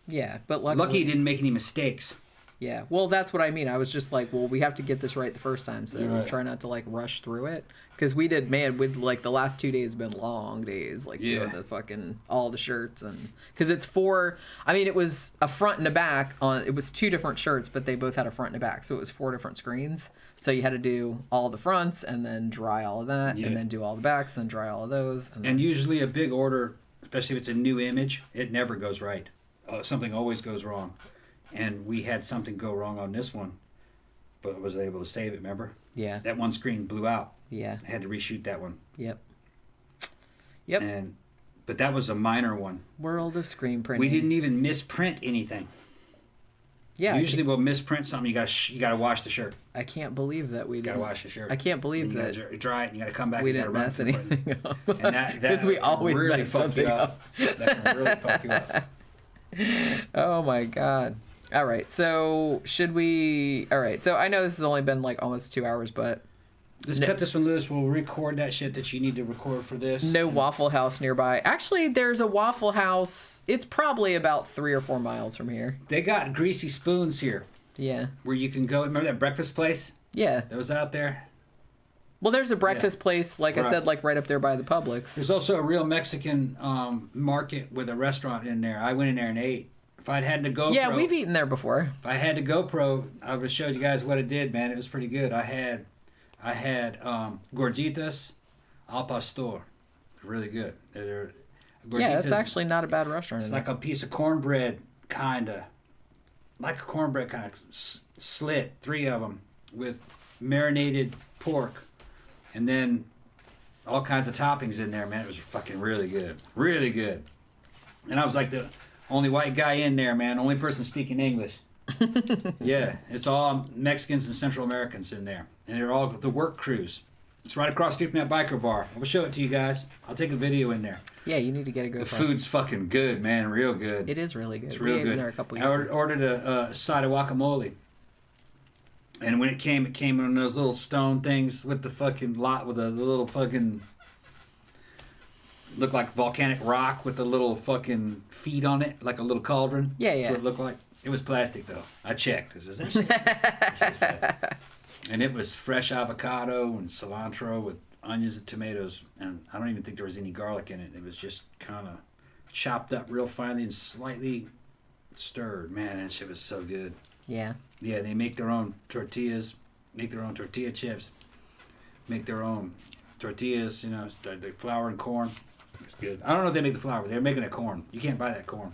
Yeah, but luckily... Lucky he didn't make any mistakes. Yeah, well, that's what I mean. I was just like, well, we have to get this right the first time, so right. Try not to, like, rush through it. Because we did, man, like, the last 2 days have been long days, like, doing the fucking, all the shirts. And because it's it was a front and a back it was 2 different shirts, but they both had a front and a back, so it was 4 different screens. So you had to do all the fronts, and then dry all of that, and then do all the backs, and dry all of those. And usually a big order, especially if it's a new image, it never goes right. Something always goes wrong. And we had something go wrong on this one, but was able to save it, remember? Yeah. That one screen blew out. Yeah. I had to reshoot that one. Yep. But that was a minor one. World of screen printing. We didn't even misprint anything. Yeah. Usually we'll misprint something. You gotta wash the shirt. I can't believe that we didn't. Gotta wash the shirt. I can't believe that. You gotta dry it. And you gotta come back. We didn't mess anything up. And that because we always really mess something up. That can really fuck you up. Oh my god. All right, so I know this has only been like almost 2 hours, but Just cut this one loose. We'll record that shit that you need to record for this. No Waffle House nearby. Actually, there's a Waffle House. It's probably about 3 or 4 miles from here. They got greasy spoons here. Yeah. Where you can go. Remember that breakfast place? Yeah. That was out there? Well, there's a breakfast place, like I said, like right up there by the Publix. There's also a real Mexican market with a restaurant in there. I went in there and ate. If I'd had the GoPro... Yeah, we've eaten there before. If I had the GoPro, I would have showed you guys what it did, man. It was pretty good. I had gorditas al pastor. Really good. Yeah, it's actually not a bad restaurant. It's like a piece of cornbread, kind of. Like a cornbread kind of slit, 3 of them, with marinated pork. And then all kinds of toppings in there, man. It was fucking really good. Really good. And I was like the only white guy in there, man. Only person speaking English. Yeah. It's all Mexicans and Central Americans in there. And they're all the work crews. It's right across the street from that biker bar. I'll show it to you guys. I'll take a video in there. Yeah, you need to get a GoPro. The food's fucking good, man. Real good. It is really good. It's real good. There a couple I ordered a side of guacamole. And when it came in those little stone things with the fucking lot with the little fucking looked like volcanic rock with the little fucking feet on it, like a little cauldron. Yeah, yeah. That's what it looked like. It was plastic though. I checked. Is that shit? That shit's plastic. And it was fresh avocado and cilantro with onions and tomatoes, and I don't even think there was any garlic in it. It was just kind of chopped up real finely and slightly stirred. Man, that shit was so good. Yeah. Yeah, they make their own tortillas, make their own tortilla chips, make their own tortillas, you know, the flour and corn. It's good. I don't know if they make the flour, but they're making that corn. You can't buy that corn.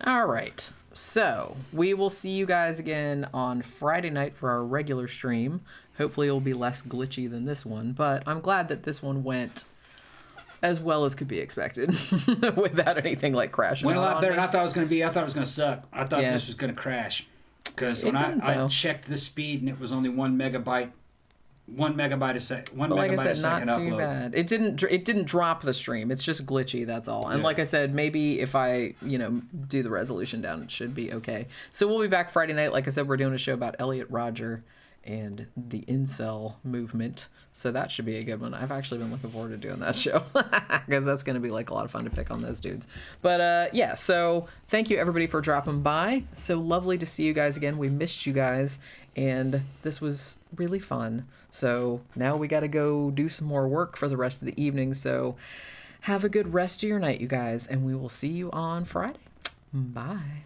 All right. So we will see you guys again on Friday night for our regular stream. Hopefully it'll be less glitchy than this one, but I'm glad that this one went as well as could be expected without anything like crashing. Went a lot better me. than I thought it was going to be. I thought it was going to suck. I thought this was going to crash. Because when I checked the speed and it was only 1 megabyte. 1 megabyte a second. One like megabyte I said, a second not too upload. bad. It didn't drop the stream. It's just glitchy. That's all. And like I said, maybe if I do the resolution down, it should be okay. So we'll be back Friday night. Like I said, we're doing a show about Elliot Rodger and the incel movement. So that should be a good one. I've actually been looking forward to doing that show because that's going to be like a lot of fun to pick on those dudes. But yeah, so thank you everybody for dropping by. So lovely to see you guys again. We missed you guys and this was really fun. So now we got to go do some more work for the rest of the evening. So have a good rest of your night, you guys, and we will see you on Friday. Bye.